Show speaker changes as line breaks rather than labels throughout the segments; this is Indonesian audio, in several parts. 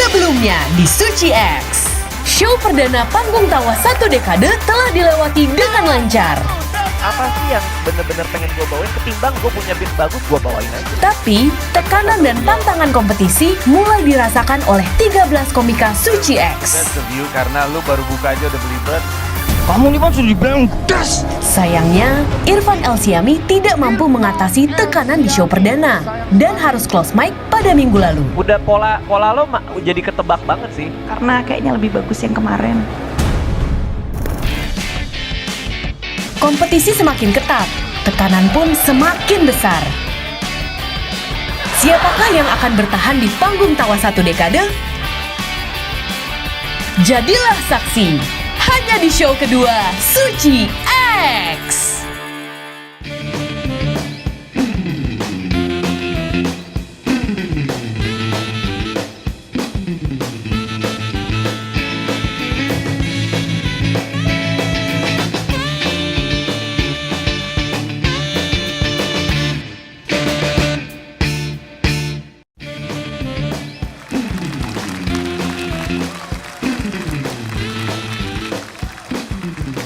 Sebelumnya di Suci X, show perdana panggung tawa 1 dekade telah dilewati dengan lancar.
Apa sih yang bener-bener pengen gue bawain ketimbang gue punya beat bagus gue bawain aja.
Tapi, tekanan dan tantangan kompetisi mulai dirasakan oleh 13 komika Suci X.
That's the view karena lu baru buka aja udah beli berat.
Kamu nih bang sudah dibilang das.
Sayangnya, Irfan Elsiami tidak mampu mengatasi tekanan di show perdana dan harus close mic pada minggu lalu.
Udah pola lo jadi ketebak banget sih.
Karena kayaknya lebih bagus yang kemarin.
Kompetisi semakin ketat, tekanan pun semakin besar. Siapakah yang akan bertahan di panggung tawa 1 dekade? Jadilah saksi hanya di show kedua Suci X.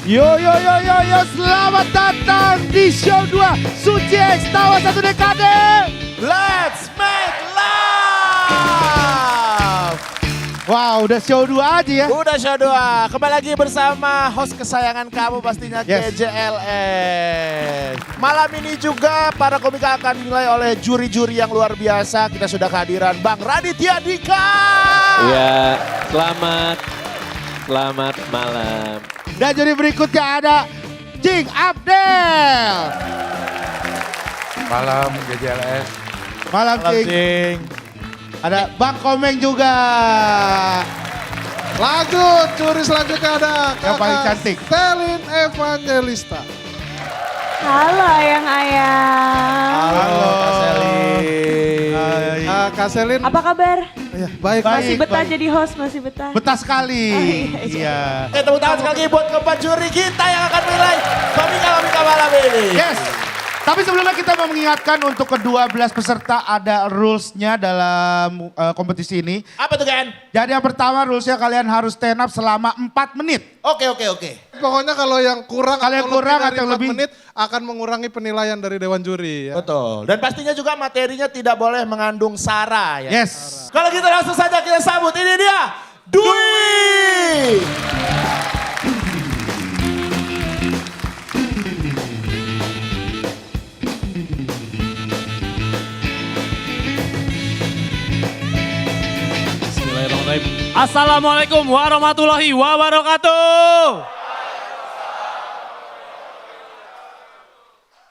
Yo, selamat datang di show 2 Suci X Tawa 1 Dekade. Let's make love. Wow, udah show 2 aja ya.
Udah show 2, kembali lagi bersama host kesayangan kamu pastinya,
Yes.
KJLS. Malam ini juga para komika akan dinilai oleh juri-juri yang luar biasa. Kita sudah kehadiran Bang Raditya Dika.
Iya, selamat malam.
Dan juri berikutnya ada Cing Abdel.
Malam GJLS.
Malam Cing.
Cing.
Ada Bang Komeng juga.
Lagu juri selanjutnya ada
Yang paling cantik.
Telin Evangelista.
Halo ayang-ayang.
Halo Kak Selin.
Kak Selin,
Apa kabar?
ya, baik.
Masih betah
baik.
jadi host, masih betah.
Betah sekali. Iya.
Oke, tepuk tangan sekali lagi buat keempat juri kita yang akan menilai komika-komika malam ini.
Yes. Tapi sebelumnya kita mau mengingatkan untuk ke-12 peserta ada rules-nya dalam kompetisi ini.
Apa tuh Gen?
Jadi yang pertama rules-nya kalian harus stand up selama 4 menit.
Oke.
Pokoknya kalau yang kurang,
Kalau yang
atau
kurang
lebih dari
atau
4
lebih-
menit akan mengurangi penilaian dari Dewan Juri. Ya.
Betul. Dan pastinya juga materinya tidak boleh mengandung sara ya.
Yes.
Kalau gitu langsung saja kita sambut. Ini dia Dwi.
Bismillahirrahmanirrahim. Assalamualaikum warahmatullahi wabarakatuh.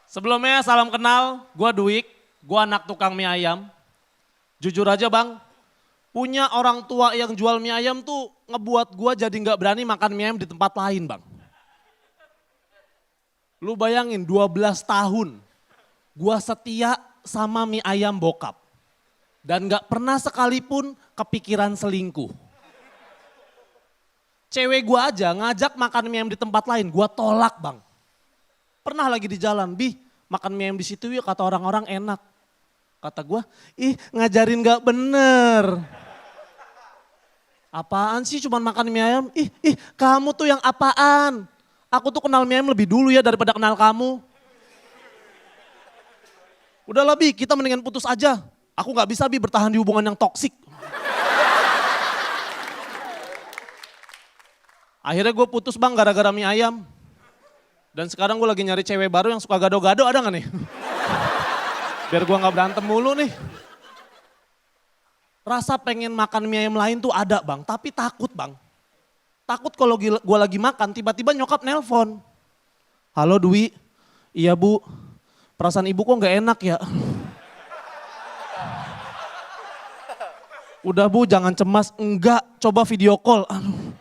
Sebelumnya salam kenal, gue Dwik, gue anak tukang mie ayam. Jujur aja bang, punya orang tua yang jual mie ayam tuh ngebuat gue jadi gak berani makan mie ayam di tempat lain bang. Lu bayangin 12 tahun, gue setia sama mie ayam bokap. Dan gak pernah sekalipun kepikiran selingkuh. Cewek gue aja ngajak makan mie ayam di tempat lain, gue tolak bang. Pernah lagi di jalan, makan mie ayam di situ ya kata orang-orang enak. Kata gue, ngajarin gak bener. Apaan sih cuman makan mie ayam? Kamu tuh yang apaan? Aku tuh kenal mie ayam lebih dulu ya daripada kenal kamu. Udah lah kita mendingan putus aja. Aku gak bisa bertahan di hubungan yang toksik. Akhirnya gue putus bang gara-gara mie ayam. Dan sekarang gue lagi nyari cewek baru yang suka gado-gado, ada gak nih? Biar gue gak berantem mulu nih. Rasa pengen makan mie ayam lain tuh ada bang, tapi takut bang. Takut kalau gue lagi makan tiba-tiba nyokap nelpon. Halo Dwi, iya bu, perasaan ibu kok gak enak ya? Udah bu jangan cemas, enggak coba video call. Aduh.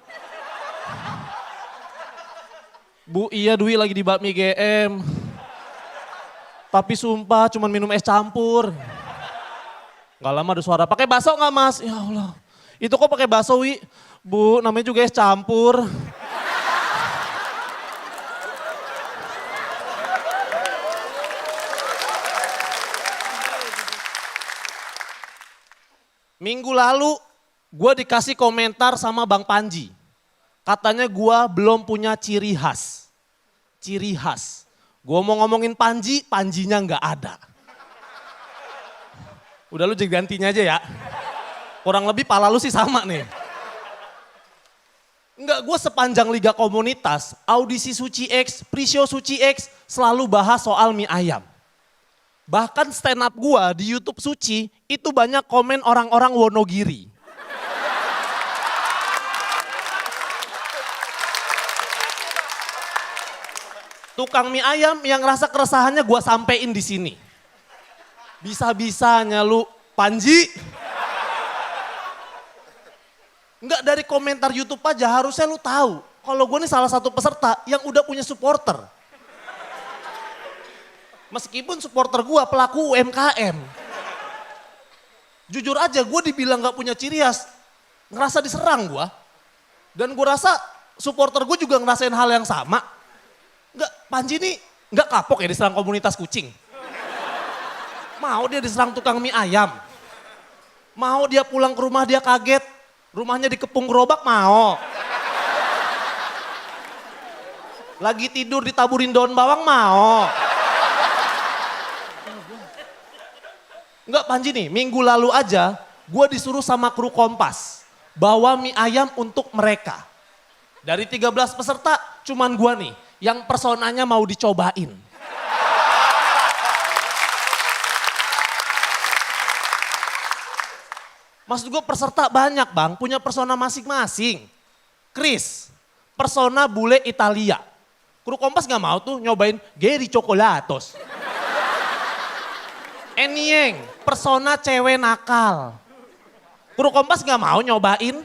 Bu iya Dwi lagi di bakmi GM. Tapi sumpah cuman minum es campur. Gak lama ada suara, pakai bakso gak mas? Ya Allah, itu kok pakai bakso Wi? Bu namanya juga es campur. Minggu lalu Gue dikasih komentar sama Bang Panji. Katanya gue belum punya ciri khas. Ciri khas. Gue mau ngomongin Panji, Panjinya nggak ada. Udah lu jadi gantinya aja ya. Kurang lebih pala lu sih sama nih. Enggak, gue sepanjang Liga Komunitas, audisi Suci X, pre-show Suci X selalu bahas soal mie ayam. Bahkan stand up gue di YouTube Suci itu banyak komen orang-orang Wonogiri. Tukang mie ayam yang rasa keresahannya gue sampein di sini. Bisa-bisanya lu Panji. Enggak, dari komentar YouTube aja harusnya lu tahu. Kalau gue nih salah satu peserta yang udah punya supporter. Meskipun supporter gue pelaku UMKM. Jujur aja gue dibilang gak punya ciri khas. Ngerasa diserang gue. Dan gue rasa supporter gue juga ngerasain hal yang sama. Enggak, Panji nih gak kapok ya diserang komunitas kucing. Mau dia diserang tukang mie ayam. Mau dia pulang ke rumah dia kaget. Rumahnya dikepung gerobak mau. Lagi tidur ditaburin daun bawang mau. Enggak, Panji nih, minggu lalu aja gue disuruh sama kru Kompas bawa mie ayam untuk mereka. Dari 13 peserta cuman gue nih yang personanya mau dicobain. Maksud gue peserta banyak bang, punya persona masing-masing. Chris, persona bule Italia. Kru Kompas gak mau tuh nyobain Geri Cokolatos. Enieng, persona cewek nakal. Kru Kompas gak mau nyobain.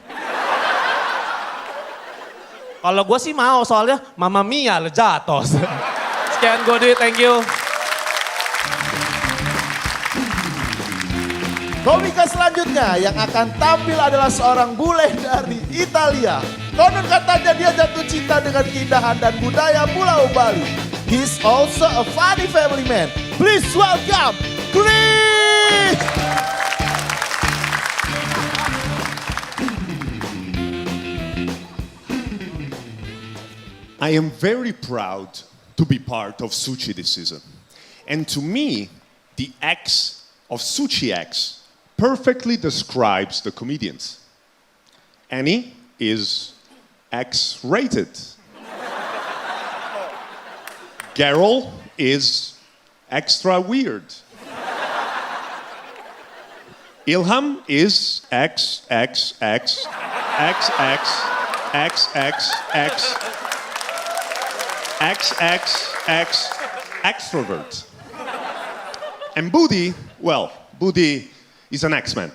Kalau gue sih mau, soalnya Mamma Mia lejatos. Sekian gue deh, thank you.
Komika selanjutnya yang akan tampil adalah seorang bule dari Italia. Konon katanya dia jatuh cinta dengan keindahan dan budaya Pulau Bali. He's also a funny family man. Please welcome Chris!
I am very proud to be part of Suchi this season. And to me, the X of Suchi X perfectly describes the comedians. Annie is X-rated. Geralt is extra weird. Ilham is XXX, XX, XXX, XXX, extrovert. And Budi, well, Budi is an X-Man.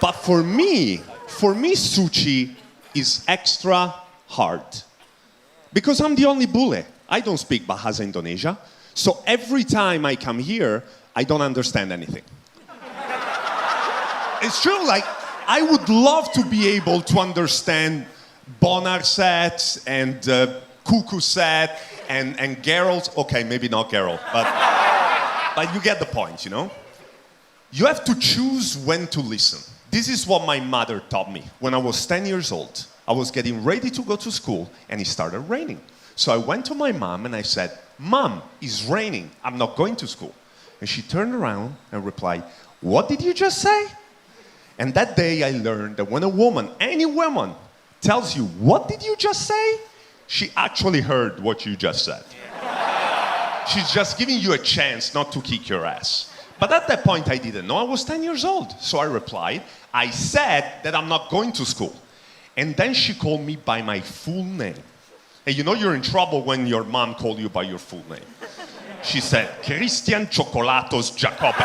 But for me, Suchi is extra hard. Because I'm the only bule. I don't speak Bahasa Indonesia. So every time I come here, I don't understand anything. It's true, like, I would love to be able to understand Bonar set and Cuckoo set and Geralt. Okay, maybe not Geralt, but you get the point, you know? You have to choose when to listen. This is what my mother taught me. When I was 10 years old, I was getting ready to go to school and it started raining. So I went to my mom and I said, "Mom, it's raining. I'm not going to school." And she turned around and replied, "What did you just say?" And that day I learned that when a woman, any woman, tells you, "What did you just say?" she actually heard what you just said. She's just giving you a chance not to kick your ass. But at that point I didn't know. I was 10 years old. So I replied, I said that I'm not going to school. And then she called me by my full name. And you know you're in trouble when your mom called you by your full name. She said, Christian Chocolatos Jacobe.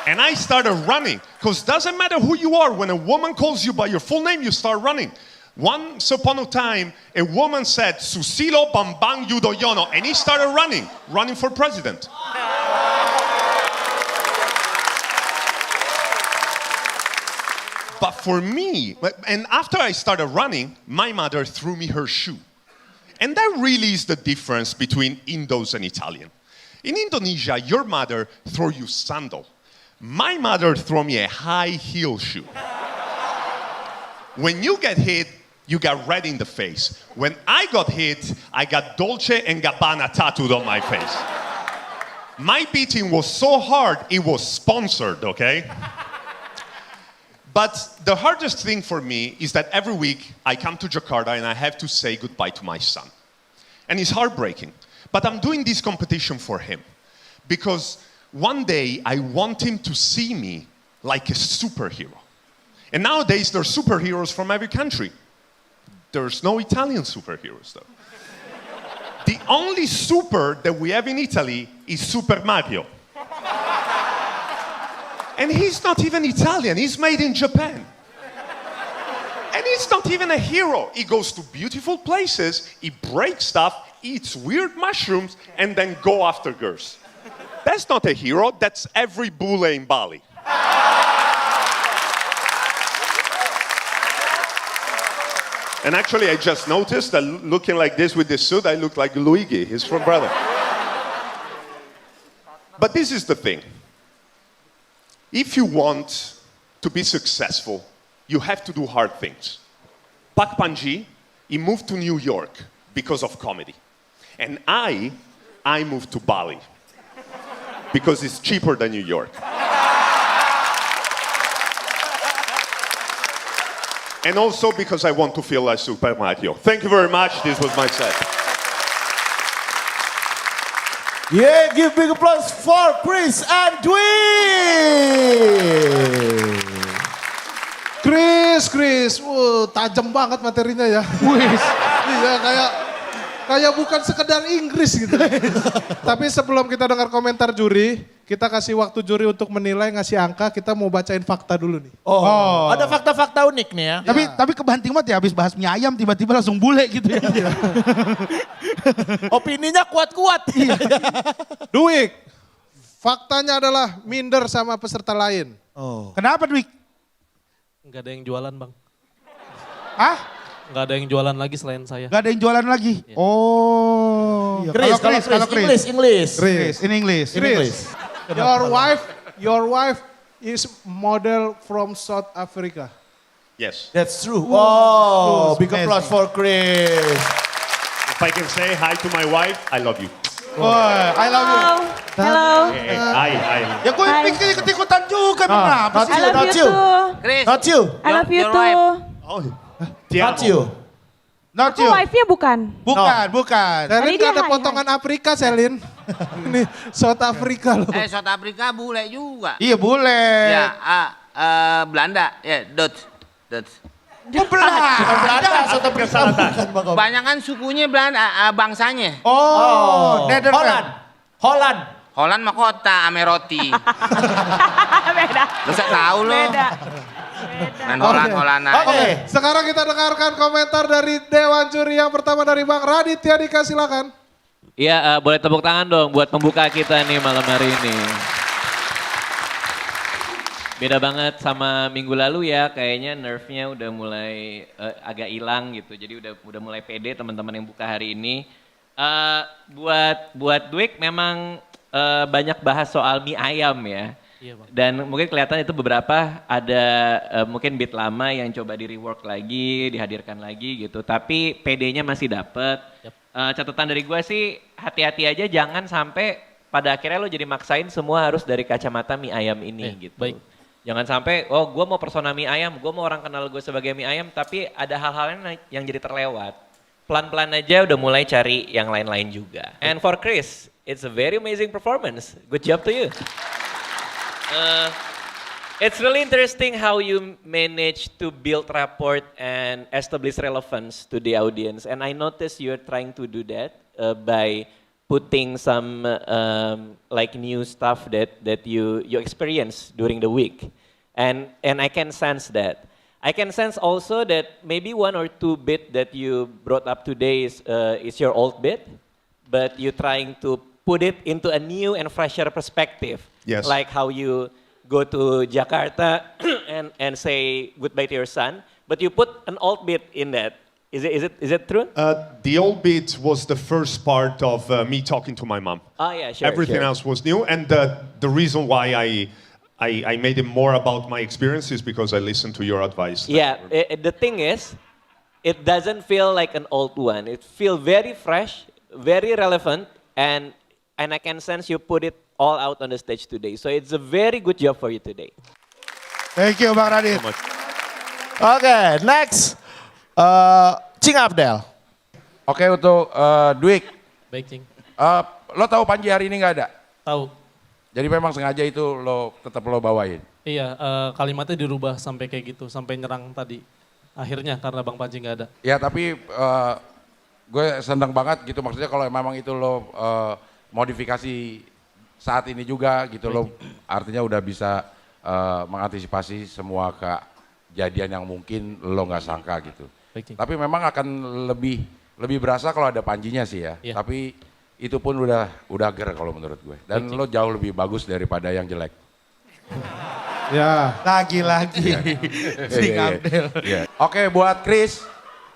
And I started running, because doesn't matter who you are, when a woman calls you by your full name, you start running. Once upon a time, a woman said, Susilo Bambang Yudhoyono, and he started running for president. But for me, and after I started running, my mother threw me her shoe. And that really is the difference between Indos and Italian. In Indonesia, your mother throw you sandal. My mother throw me a high heel shoe. When you get hit, you got red in the face. When I got hit, I got Dolce & Gabbana tattooed on my face. My beating was so hard, it was sponsored, okay? But the hardest thing for me is that every week I come to Jakarta and I have to say goodbye to my son. And it's heartbreaking. But I'm doing this competition for him. Because one day I want him to see me like a superhero. And nowadays there's superheroes from every country. There's no Italian superheroes though. The only super that we have in Italy is Super Mario. And he's not even Italian, he's made in Japan. And he's not even a hero. He goes to beautiful places, he breaks stuff, eats weird mushrooms, and then go after girls. That's not a hero, that's every bule in Bali. And actually, I just noticed that looking like this with this suit, I look like Luigi, his front brother. But this is the thing. If you want to be successful, you have to do hard things. Pak Panji, he moved to New York because of comedy. And I moved to Bali because it's cheaper than New York. And also because I want to feel like Super Mario. Thank you very much. This was my set.
Yeah, give big applause for Chris and Dwi.
Chris, tajam banget materinya ya. Iya, kayak bukan sekedar Inggris gitu. Tapi sebelum kita dengar komentar juri, kita kasih waktu juri untuk menilai, ngasih angka, kita mau bacain fakta dulu nih.
Oh. Ada fakta-fakta unik nih ya.
Tapi kebanting banget ya, habis bahas mie ayam tiba-tiba langsung bule gitu ya.
Opininya kuat-kuat.
Dwik, faktanya adalah minder sama peserta lain.
Oh. Kenapa Dwik?
Nggak ada yang jualan bang.
Hah?
Nggak ada yang jualan lagi selain saya.
Gak ada yang jualan lagi?
Iya.
Oh.
Kalau Chris, English.
In English.
Your wife is model from South Africa.
Yes.
That's true. Oh, big applause for Chris.
If I can say hi to my wife, I love you.
Oh, I love you.
Hello.
Hi.
Ya gue pikir ikut-ikutan juga, kenapa sih?
I love you too.
Chris,
Not you.
I love you
your
too.
Oh,
Not you.
Not
Aku
you.
wife-nya bukan.
Bukan.
Selin
Tadi
gak
dia
ada
hai,
potongan Afrika, Selin. Ini South Africa loh.
South Africa bule juga.
Iya boleh.
Ya, Belanda, ya, Dutch.
Oh, Belanda.
South Africa bukan Bang Om.
Banyakan sukunya Belanda, bangsanya.
Oh, Netherlands.
Holland mah kota, ame roti.
Beda.
Masa tahu lo?
Beda.
Main Holland aja.
Oke, sekarang kita dengarkan komentar dari Dewan Juri yang pertama dari Bang Raditya Dika, silakan.
Iya, boleh tepuk tangan dong buat pembuka kita nih malam hari ini. Beda banget sama minggu lalu ya, kayaknya nerve-nya udah mulai agak hilang gitu. Jadi udah mulai pede teman-teman yang buka hari ini. Buat Dwik memang banyak bahas soal mie ayam ya.
Iya, Bang.
Dan mungkin kelihatan itu beberapa ada mungkin beat lama yang coba di rework lagi, dihadirkan lagi gitu. Tapi PD-nya masih dapet.
Yep.
Catatan dari gue sih hati-hati aja jangan sampai pada akhirnya lo jadi maksain semua harus dari kacamata mie ayam ini gitu.
Baik.
Jangan sampai, oh gue mau persona mie ayam, gue mau orang kenal gue sebagai mie ayam, tapi ada hal-hal yang jadi terlewat. Pelan-pelan aja udah mulai cari yang lain-lain juga. And for Chris, it's a very amazing performance. Good job to you. It's really interesting how you manage to build rapport and establish relevance to the audience. And I noticed you're trying to do that by putting some like new stuff that you experience during the week. And I can sense that. I can sense also that maybe one or two bit that you brought up today is your old bit, but you're trying to put it into a new and fresher perspective.
Yes.
Like how you go to Jakarta and say goodbye to your son, but you put an old bit in that. Is it true?
The old beat was the first part of me talking to my mom.
Oh yeah, sure.
Everything
sure.
else was new, and the reason why I made it more about my experience is because I listened to your advice.
Yeah, the thing is, it doesn't feel like an old one. It feels very fresh, very relevant, and I can sense you put it all out on the stage today. So it's a very good job for you today.
Thank you Bang Radit.
Oke, next. Cing Abdel.
Oke, untuk Dwik.
Baik, Cing.
Lo tahu Panji hari ini nggak ada?
Tahu.
Jadi memang sengaja itu lo tetap lo bawain.
Iya, kalimatnya dirubah sampai kayak gitu, sampai nyerang tadi. Akhirnya karena Bang Panji nggak ada.
Ya tapi gue senang banget gitu, maksudnya kalau memang itu lo modifikasi saat ini juga gitu, lo artinya udah bisa mengantisipasi semua kejadian yang mungkin lo nggak sangka gitu.
Baik,
tapi memang akan lebih berasa kalau ada Panjinya sih ya.
Iya.
Tapi itu pun udah ger kalau menurut gue. Dan
Baik,
lo jauh lebih bagus daripada yang jelek.
Ya.
Lagi-lagi. Cing Abdel.
Iya. Oke, buat Chris,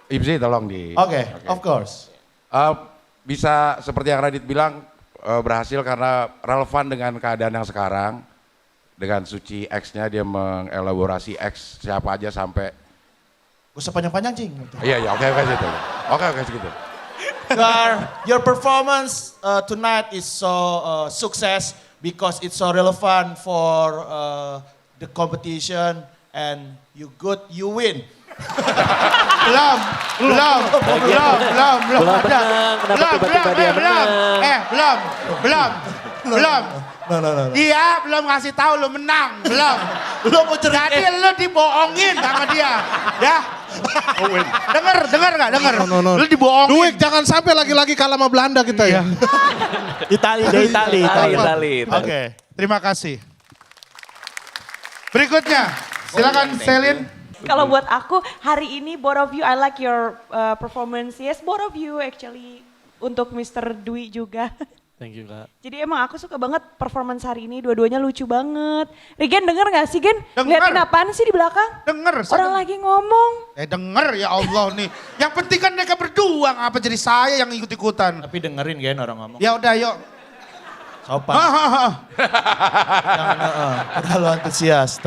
Ibzi tolong di.
Oke, of course.
Bisa seperti yang Radit bilang berhasil karena relevan dengan keadaan yang sekarang. Dengan Suci X-nya dia mengelaborasi X siapa aja sampai.
Gak usah panjang-panjang, Cing.
Iya, oke segitu. Oke segitu.
Your performance tonight is so success because it's so relevant for the competition and you win.
Belum ada. Belum.
No.
Dia belum ngasih tahu lu menang, belum. Jadi lu dibohongin sama dia, ya. Dengar nggak?
No.
Lu dibohongin.
Duik jangan sampai lagi-lagi kalah sama Belanda kita ya.
Itali.
Oke, terima kasih. Berikutnya, silakan Selin.
Kalau buat aku hari ini both of you I like your performance. Yes, both of you actually untuk Mr. Dwi juga.
Thank you, Kak.
Jadi emang aku suka banget performance hari ini, dua-duanya lucu banget. Regen denger gak sih Gen?
Denger.
Liatin apaan sih di belakang?
Denger.
Orang lagi ngomong.
Denger ya Allah nih. Yang penting kan mereka berdua, ngapa jadi saya yang ikut-ikutan.
Tapi dengerin kan orang ngomong.
Ya udah yuk.
Sopan. Terlalu antusias.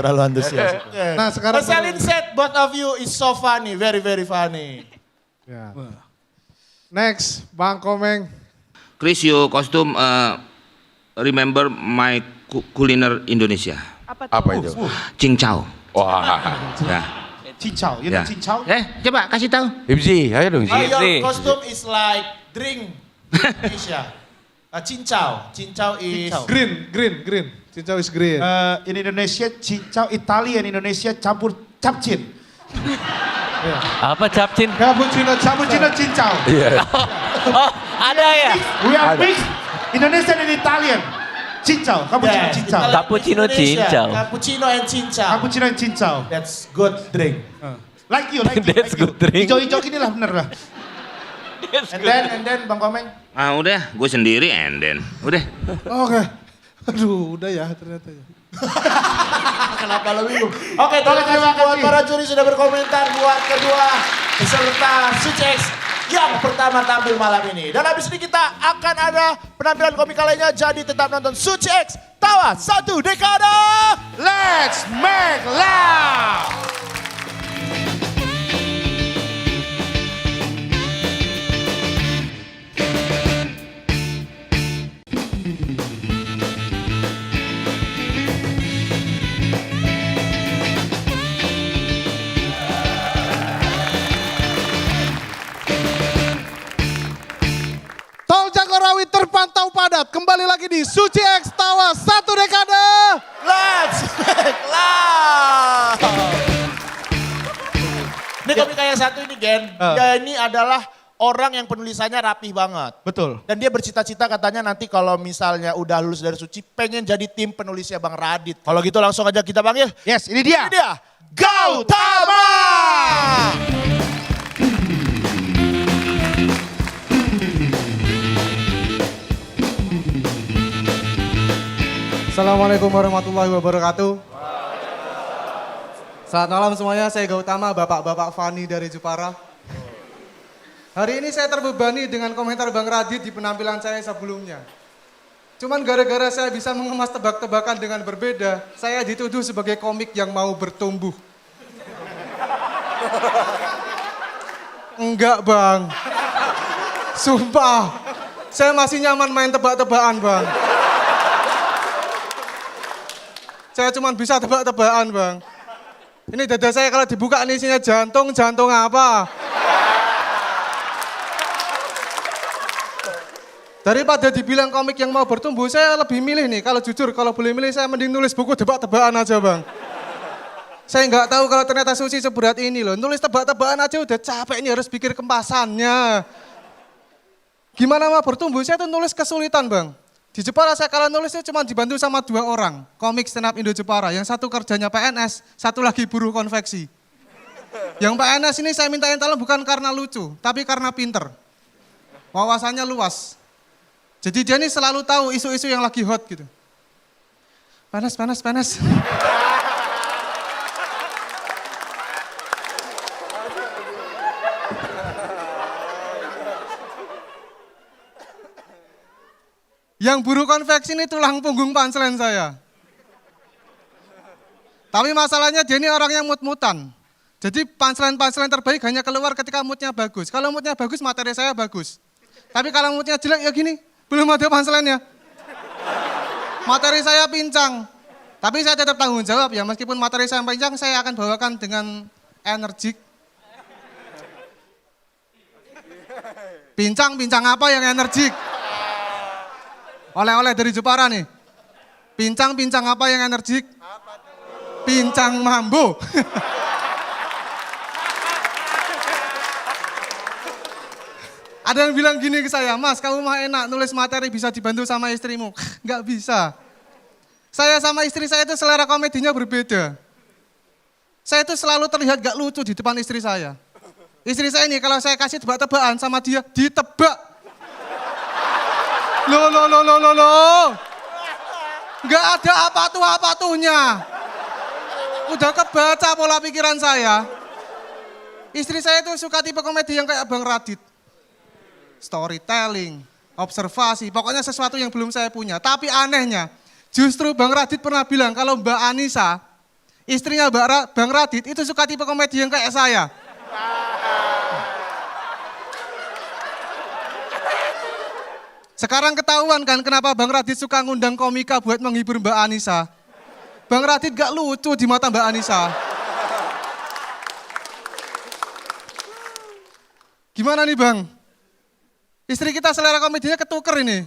Nah sekarang.
Selin said both of you is so funny, very very funny.
Ya. Next, Bang Komeng.
Chris, your costume remember my kuliner Indonesia.
Apa itu?
Cincau.
Wah.
Ya.
Cincau, you
Ya.
know cincau?
Coba kasih tahu.
Ibzi, ayo dong.
Your costume is like drink Indonesia. Cincau is
Green. Cincau is green.
In Indonesia cincau, Italian Indonesia campur capcin.
Apa capcin?
Cappuccino cincau.
Oh, ada ya?
We are mixed Indonesian and Italian. Cincau, cappuccino cincau.
Cappuccino cincau.
Cappuccino and cincau.
Cappuccino and cincau.
That's good drink.
Like you.
That's good drink.
Hijau-hijau gini lah bener lah.
And then Bang Komeng.
Udah, gue sendiri and then. Udah.
Oke. Aduh, udah ya ternyata ya.
Kenapa lo bingung? Oke, terima kasih buat para juri sudah berkomentar buat kedua peserta Suci X yang pertama tampil malam ini. Dan habis ini kita akan ada penampilan komika lainnya, jadi tetap nonton Suci X Tawa 1 Dekade.
Let's make love.
Tol Jagorawi terpantau padat. Kembali lagi di Suci X Tawa 1 Dekade.
Let's make love. Ini komika yang satu ini Gen, dia ini adalah orang yang penulisannya rapih banget.
Betul.
Dan dia bercita-cita katanya nanti kalau misalnya udah lulus dari Suci pengen jadi tim penulisnya Bang Radit. Kalau gitu langsung aja kita panggil.
Yes, ini dia.
Ini dia, Gautama.
Assalamualaikum warahmatullahi wabarakatuh. Selamat malam semuanya, saya Gautama, bapak-bapak Fani dari Jepara. Hari ini saya terbebani dengan komentar Bang Radit di penampilan saya sebelumnya. Cuman gara-gara saya bisa mengemas tebak-tebakan dengan berbeda, saya dituduh sebagai komik yang mau bertumbuh. Enggak Bang. Sumpah, saya masih nyaman main tebak-tebakan Bang. Saya cuma bisa tebak-tebakan Bang. Ini dada saya kalau dibuka ini isinya jantung apa? Daripada dibilang komik yang mau bertumbuh, saya lebih milih nih, kalau jujur, kalau boleh milih saya mending nulis buku tebak-tebakan aja Bang. Saya nggak tahu kalau ternyata Susi seberat ini loh, nulis tebak-tebakan aja udah capek ini harus pikir kemasannya. Gimana mau bertumbuh, saya tuh nulis kesulitan Bang. Di Jepara saya kalau nulis itu cuma dibantu sama 2 orang, komik stand up Indo Jepara, yang satu kerjanya PNS, satu lagi buruh konveksi. Yang PNS ini saya mintain tolong bukan karena lucu, tapi karena pinter. Wawasannya luas. Jadi dia ini selalu tahu isu-isu yang lagi hot gitu. Panas. Yang buruh konveksi ini tulang punggung punchline saya. Tapi masalahnya dia ini orang yang mut-mutan. Jadi punchline terbaik hanya keluar ketika moodnya bagus. Kalau moodnya bagus, materi saya bagus. Tapi kalau moodnya jelek ya gini. Belum ada punchline-nya. Materi saya pincang. Tapi saya tetap tanggung jawab ya, meskipun materi saya pincang, saya akan bawakan dengan energik. Pincang apa yang energik? Oleh-oleh dari Jepara nih. Pincang apa yang energik? Pincang mambo. Ada yang bilang gini ke saya, Mas kamu mah enak nulis materi bisa dibantu sama istrimu. Nggak bisa. Saya sama istri saya itu selera komedinya berbeda. Saya itu selalu terlihat gak lucu di depan istri saya. Istri saya ini kalau saya kasih tebak-tebakan sama dia, ditebak. Loh. Nggak ada apa-tuhnya. Udah kebaca pola pikiran saya. Istri saya itu suka tipe komedi yang kayak Bang Radit. Storytelling, observasi, pokoknya sesuatu yang belum saya punya. Tapi anehnya, justru Bang Radit pernah bilang kalau Mbak Anissa, istrinya Bang Radit itu suka tipe komedi yang kayak saya. Sekarang ketahuan kan kenapa Bang Radit suka ngundang komika buat menghibur Mbak Anissa. Bang Radit gak lucu di mata Mbak Anissa. Gimana nih Bang? Istri kita selera komedinya ketuker ini.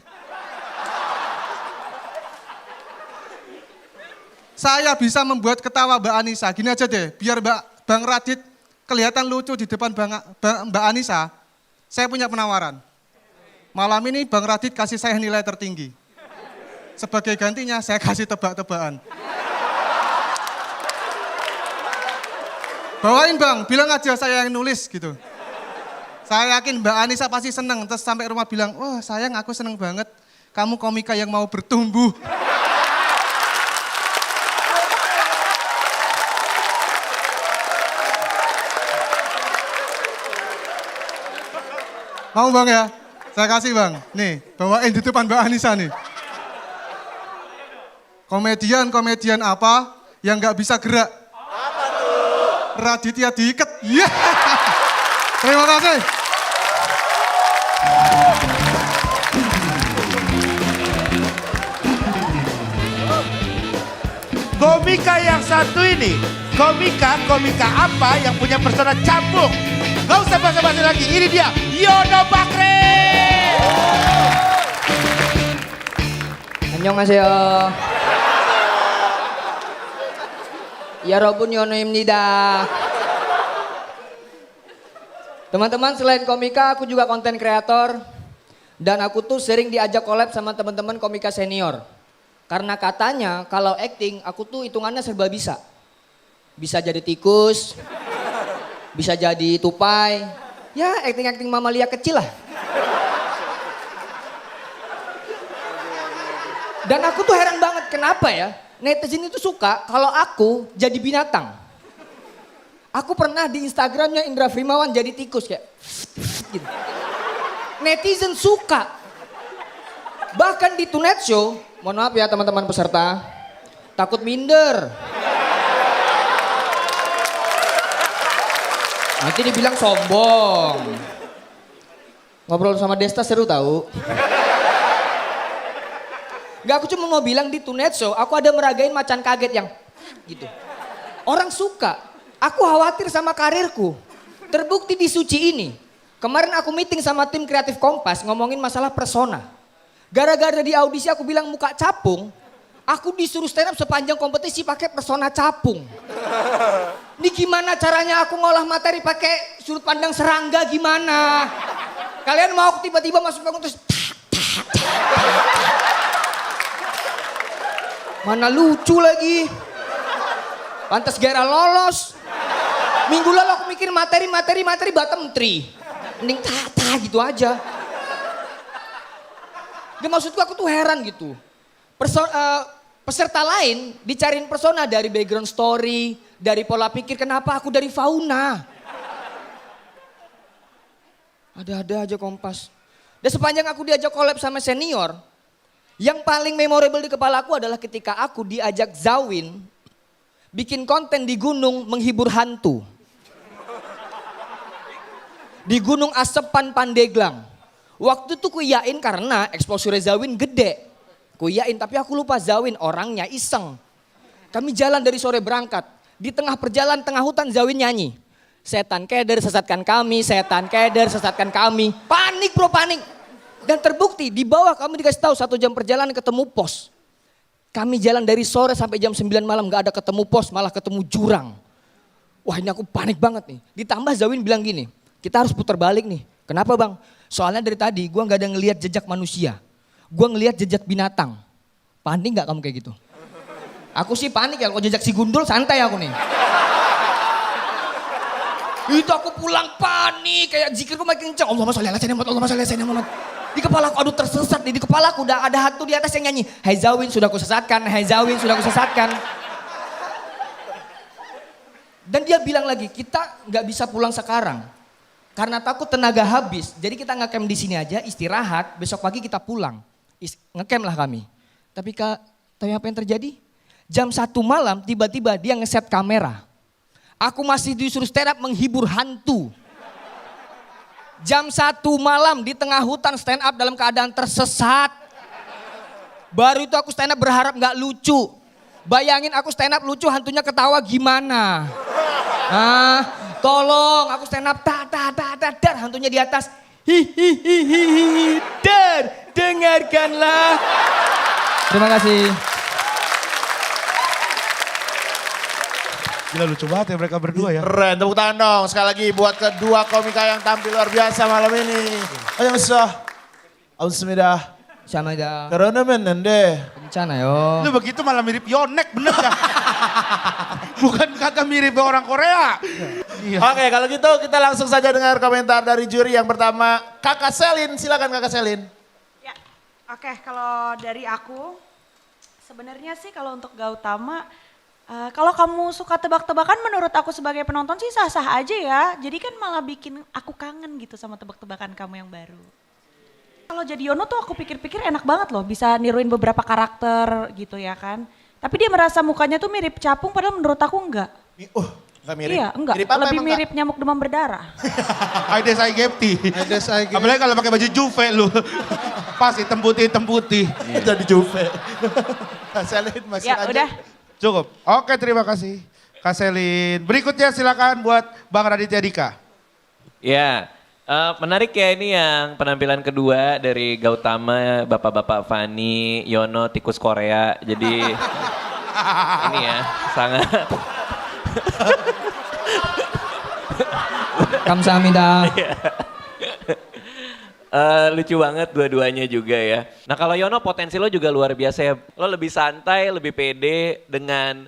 Saya bisa membuat ketawa Mbak Anissa. Gini aja deh, biar Bang Radit kelihatan lucu di depan Mbak Anissa. Saya punya penawaran. Malam ini Bang Radit kasih saya nilai tertinggi. Sebagai gantinya saya kasih tebak-tebakan. Bawain Bang, bilang aja saya yang nulis gitu. Saya yakin Mbak Anissa pasti seneng, terus sampai rumah bilang, wah sayang aku seneng banget, kamu komika yang mau bertumbuh. Mau Bang ya? Saya kasih Bang, nih bawain di depan Mbak Anissa nih. Komedian apa yang gak bisa gerak? Apa tuh? Raditya diiket. Yeah. Terima kasih.
Komika yang satu ini, komika apa yang punya persona cambuk? Gak usah basa-basi lagi, ini dia, Yono Bakri.
안녕하세요. 여러분 요노입니다. Teman-teman, selain komika aku juga konten kreator dan aku tuh sering diajak collab sama teman-teman komika senior. Karena katanya kalau acting aku tuh hitungannya serba bisa. Bisa jadi tikus, bisa jadi tupai, ya acting mamalia kecil lah. Dan aku tuh heran banget kenapa ya netizen itu suka kalau aku jadi binatang. Aku pernah di Instagramnya Indra Frimawan jadi tikus kayak gitu. Netizen suka. Bahkan di Tonight Show, mohon maaf ya teman-teman peserta, takut minder. Nanti dibilang sombong. Ngobrol sama Desta seru tahu. Gak, aku cuma mau bilang di Tonight Show, aku ada meragain macan kaget yang gitu. Orang suka. Aku khawatir sama karirku. Terbukti di Suci ini. Kemarin aku meeting sama tim kreatif Kompas ngomongin masalah persona. Gara-gara di audisi aku bilang muka capung, aku disuruh stand up sepanjang kompetisi pakai persona capung. Ini gimana caranya aku ngolah materi pakai sudut pandang serangga gimana? Kalian mau aku tiba-tiba masuk panggung terus mana lucu lagi. Pantes Gera lolos. Minggu lalu aku mikir materi bottom 3. Mending tata gitu aja. Gak, maksudku aku tuh heran gitu. Peserta lain dicariin persona dari background story, dari pola pikir, kenapa aku dari fauna? Ada-ada aja Kompas. Dan sepanjang aku diajak collab sama senior, yang paling memorable di kepala aku adalah ketika aku diajak Zawin bikin konten di gunung menghibur hantu. Di Gunung Asepan Pandeglang. Waktu itu kuyain karena exposure Zawin gede. Kuyain tapi aku lupa Zawin orangnya iseng. Kami jalan dari sore berangkat. Di tengah perjalanan tengah hutan Zawin nyanyi. Setan keder sesatkan kami, setan keder sesatkan kami. Panik bro, panik. Dan terbukti di bawah kami dikasih tahu 1 jam perjalanan ketemu pos. Kami jalan dari sore sampai jam 9 malam gak ada ketemu pos, malah ketemu jurang. Wah ini aku panik banget nih. Ditambah Zawin bilang gini, kita harus putar balik nih. Kenapa bang? Soalnya dari tadi gue gak ada ngelihat jejak manusia. Gue ngelihat jejak binatang. Panik gak kamu kayak gitu? Aku sih panik ya, kalau jejak si gundul santai aku nih. Itu aku pulang panik, kayak zikirku makin kenceng. Allahumma sholli ala sayyidina Muhammad, Allahumma sholli ala sayyidina Muhammad. Di kepala aku aduh tersesat nih, di kepala aku udah ada hantu di atas yang nyanyi. Hai Zawin sudah kusesatkan, hai Zawin sudah kusesatkan. Dan dia bilang lagi, kita gak bisa pulang sekarang. Karena takut tenaga habis, jadi kita ngecamp di sini aja, istirahat, besok pagi kita pulang. Ngecamp lah kami. Tapi tahu apa yang terjadi? Jam 1 malam tiba-tiba dia ngeset kamera. Aku masih disuruh stand up menghibur hantu. Jam 1 malam di tengah hutan stand up dalam keadaan tersesat. Baru itu aku stand up berharap gak lucu. Bayangin aku stand up lucu, hantunya ketawa gimana? Tolong aku stand up dar, hantunya di atas. Hihihihi dar, dengarkanlah. Terima kasih.
Gila lucu banget ya mereka berdua ya.
Keren, tepuk tangan dong sekali lagi buat kedua komika yang tampil luar biasa malam ini. Ayo Misa, Ausmida,
Samida,
karena menende.
Bencana yo.
Lu begitu malah mirip Yonek bener ya. Bukan kata mirip orang Korea.
Oke, kalau gitu kita langsung saja dengar komentar dari juri yang pertama. Kakak Selin, silakan Kakak Selin.
Ya, oke, kalau dari aku, sebenarnya sih kalau untuk Gautama, kalau kamu suka tebak-tebakan menurut aku sebagai penonton sih sah-sah aja ya. Jadi kan malah bikin aku kangen gitu sama tebak-tebakan kamu yang baru. Kalau jadi Yono tuh aku pikir-pikir enak banget loh, bisa niruin beberapa karakter gitu ya kan. Tapi dia merasa mukanya tuh mirip capung padahal menurut aku enggak.
Enggak mirip?
Iya enggak,
Mirip apa
lebih
emang,
mirip nyamuk demam berdarah.
Aedes aegypti. Apalagi kalau pakai baju Juve lu. Pas hitam putih.
Jadi Juve. Kak Selin masih
Ya
lanjut.
udah.
Cukup. Oke, terima kasih Kak Selin. Berikutnya silakan buat Bang Raditya Dika.
Ya, menarik ya ini yang penampilan kedua dari Gautama, Bapak-Bapak Fani, Yono, tikus Korea. Jadi ini ya sangat
Kamsahamnida.
lucu banget dua-duanya juga ya. Nah kalau Yono potensi lo juga luar biasa ya. Lo lebih santai, lebih pede dengan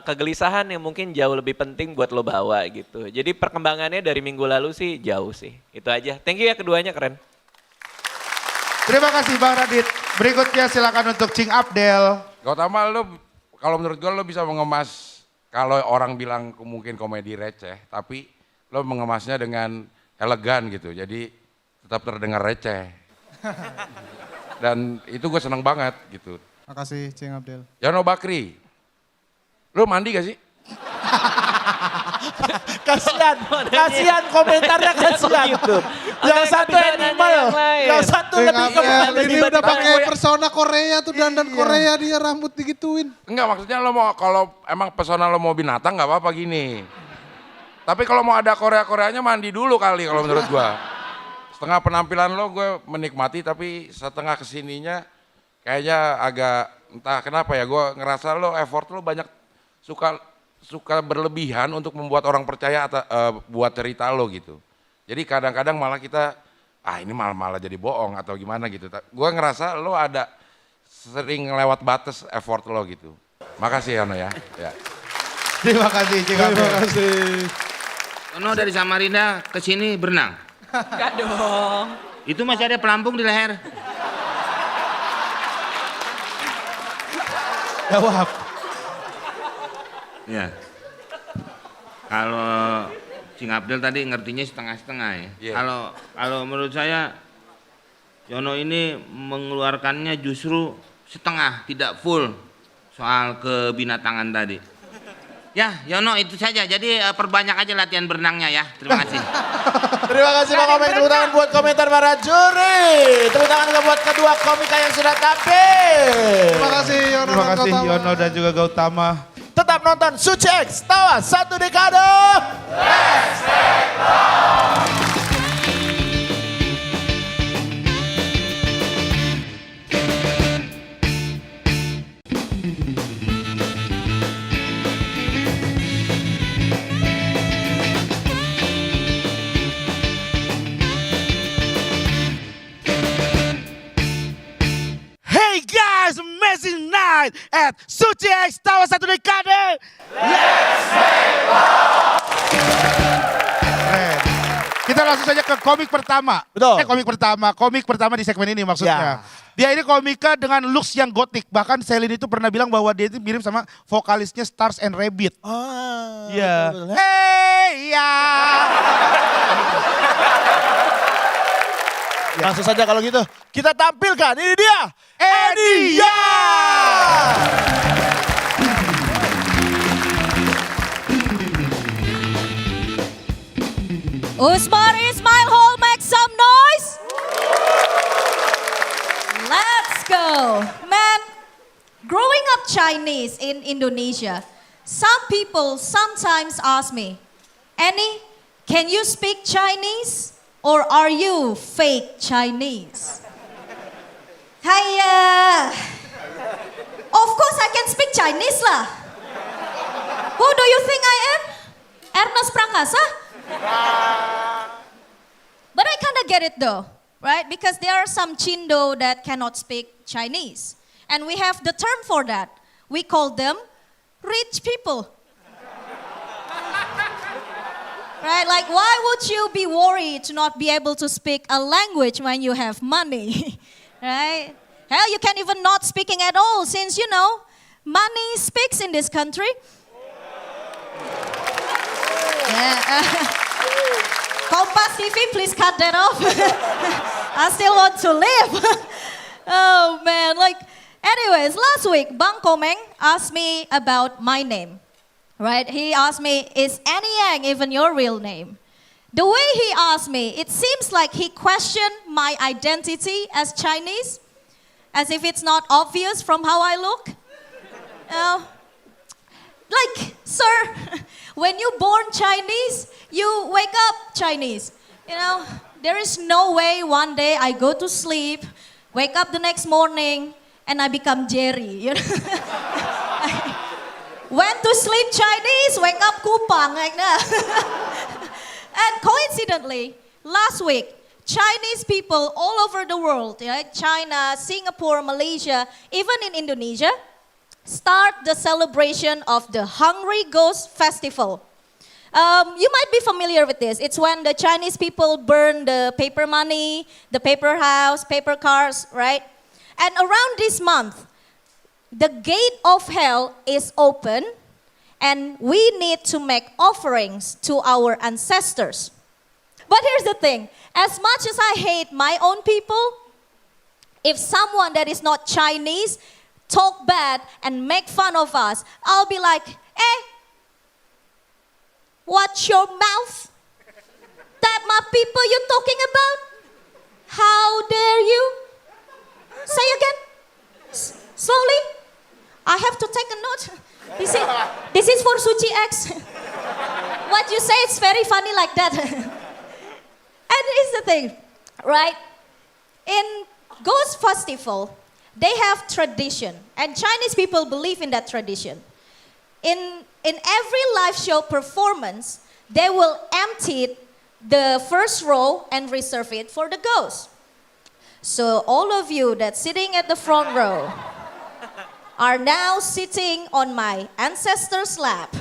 kegelisahan yang mungkin jauh lebih penting buat lo bawa gitu. Jadi perkembangannya dari minggu lalu sih jauh sih. Itu aja. Thank you ya keduanya, keren.
Terima kasih Bang Radit. Berikutnya silakan untuk Cing Abdel.
Gautama lo kalau menurut gue lo bisa mengemas, kalau orang bilang mungkin komedi receh, tapi lo mengemasnya dengan elegan gitu, jadi tetap terdengar receh. Dan itu gue seneng banget gitu.
Makasih Cing Abdel.
Yono Bakri, lu mandi gak sih?
Kasihan komentarnya kasihan. Yang satu animal, yang satu lebih ke
Ini udah pakai persona Korea tuh, dandan Korea dia rambut digituin.
Enggak, maksudnya lo mau, kalau emang pesona lo mau binatang nggak apa-apa gini. Tapi kalau mau ada Korea-Koreanya mandi dulu kali kalau menurut gua. Setengah penampilan lo gue menikmati, tapi setengah kesininya kayaknya agak entah kenapa ya, gue ngerasa lo effort lo banyak suka berlebihan untuk membuat orang percaya buat cerita lo gitu. Jadi kadang-kadang malah kita ini malah jadi bohong atau gimana gitu. Gue ngerasa lo ada sering lewat batas effort lo gitu. Makasih Yono ya.
Terima kasih Cing Abdel.
Terima kasih.
Yono dari Samarinda ke sini berenang.
Enggak dong.
Itu masih ada pelampung di leher.
Jawab.
Ya. Kalau Cing Abdel tadi ngertinya setengah-setengah ya.
Yeah.
Kalau menurut saya Yono ini mengeluarkannya justru setengah, tidak full soal kebinatangan tadi. Ya, Yono itu saja. Jadi perbanyak aja latihan berenangnya ya. Terima kasih.
Terima kasih Pak Komeng, tepuk tangan buat komentar para juri. Tepuk tangan juga buat kedua komika yang sudah tampil.
Terima kasih Yono.
Terima kasih Yono dan juga Gautama.
Tetap nonton Suci X Tawa 1 Dekade. Let's take off. Hey guys, amazing night at Suci X Tawa 1 Dekade. Let's make love.
Kita langsung saja ke komik pertama.
Betul.
Komik pertama di segmen ini maksudnya.
Ya.
Dia ini komika dengan looks yang gotik. Bahkan Celine itu pernah bilang bahwa dia itu mirip sama vokalisnya Stars and Rabbit. Iya. Hey ya.
Langsung saja kalau gitu, kita tampilkan. Ini dia, Edia.
Usmar Ismail Hall, make some noise. Let's go. Man, growing up Chinese in Indonesia, some people sometimes ask me, Annie, can you speak Chinese? Or are you fake Chinese? Hiya. Of course I can speak Chinese lah. Who do you think I am? Ernest Prakasa? But I kind of get it though, right? Because there are some Chindo that cannot speak Chinese. And we have the term for that. We call them rich people. Right, like why would you be worried to not be able to speak a language when you have money, right? Hell, you can't even not speaking at all since, you know, money speaks in this country. Yeah. Kompas TV, please cut that off. I still want to live. Oh man, like, anyways, last week, Bang Komeng asked me about my name. Right, he asked me, is Annie Yang even your real name? The way he asked me, it seems like he questioned my identity as Chinese, as if it's not obvious from how I look. Like, sir, when you born Chinese, you wake up Chinese. You know, there is no way one day I go to sleep, wake up the next morning, and I become Jerry, you know. Went to sleep Chinese, wake up Kupang, like that. And coincidentally, last week, Chinese people all over the world, right? China, Singapore, Malaysia, even in Indonesia, start the celebration of the Hungry Ghost Festival. You might be familiar with this. It's when the Chinese people burn the paper money, the paper house, paper cars, right? And around this month, the gate of hell is open and we need to make offerings to our ancestors. But here's the thing, as much as I hate my own people, if someone that is not Chinese talk bad and make fun of us, I'll be like, watch your mouth. That my people you talking about? How dare you? Say again. Slowly. I have to take a note. This is for Suci X. What you say is very funny like that. And here's the thing, right? In Ghost Festival, they have tradition, and Chinese people believe in that tradition. In every live show performance, they will empty the first row and reserve it for the ghost. So all of you that's sitting at the front row are now sitting on my ancestor's lap.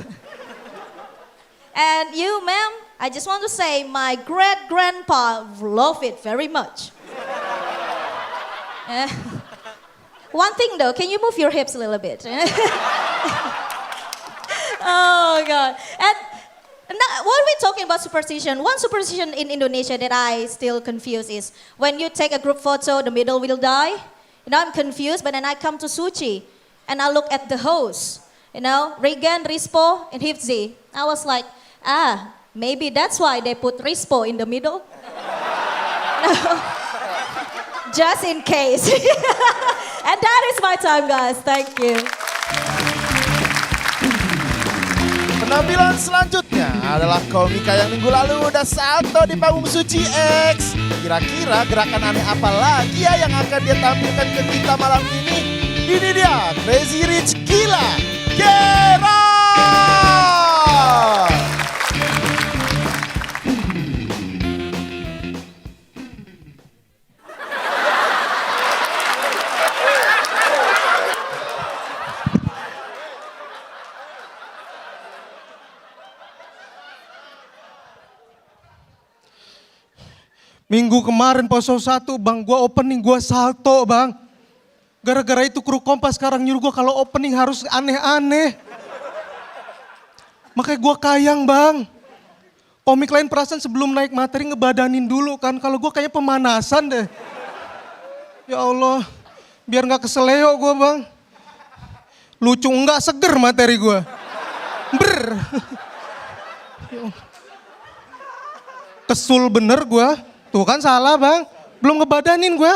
And you, ma'am, I just want to say my great-grandpa loved it very much. One thing though, can you move your hips a little bit? Oh God. And now, while we're talking about superstition, one superstition in Indonesia that I still confuse is when you take a group photo, the middle will die. You know, I'm confused, but then I come to Suci and I look at the host. You know, Regan, Rispo, and Hifzi. I was like, maybe that's why they put Rispo in the middle. Just in case. And that is my time, guys. Thank you.
Penampilan selanjutnya adalah komika yang minggu lalu udah salto di panggung Suci X. Kira-kira gerakan aneh apa lagi ya yang akan dia tampilkan ke kita malam ini? Ini dia Crazy Rich Gila Gerard.
Minggu kemarin Poso 1 bang, gua opening gua salto bang. Gara-gara itu kru Kompas sekarang nyuruh gua kalau opening harus aneh-aneh. Makanya gua kayang bang. Komik lain perasaan sebelum naik materi ngebadanin dulu kan. Kalau gua kayaknya pemanasan deh. Ya Allah, biar gak keseleo gua bang. Lucu enggak, seger materi gua. Kesul bener gua. Tuh kan salah bang, belum ngebadanin gue.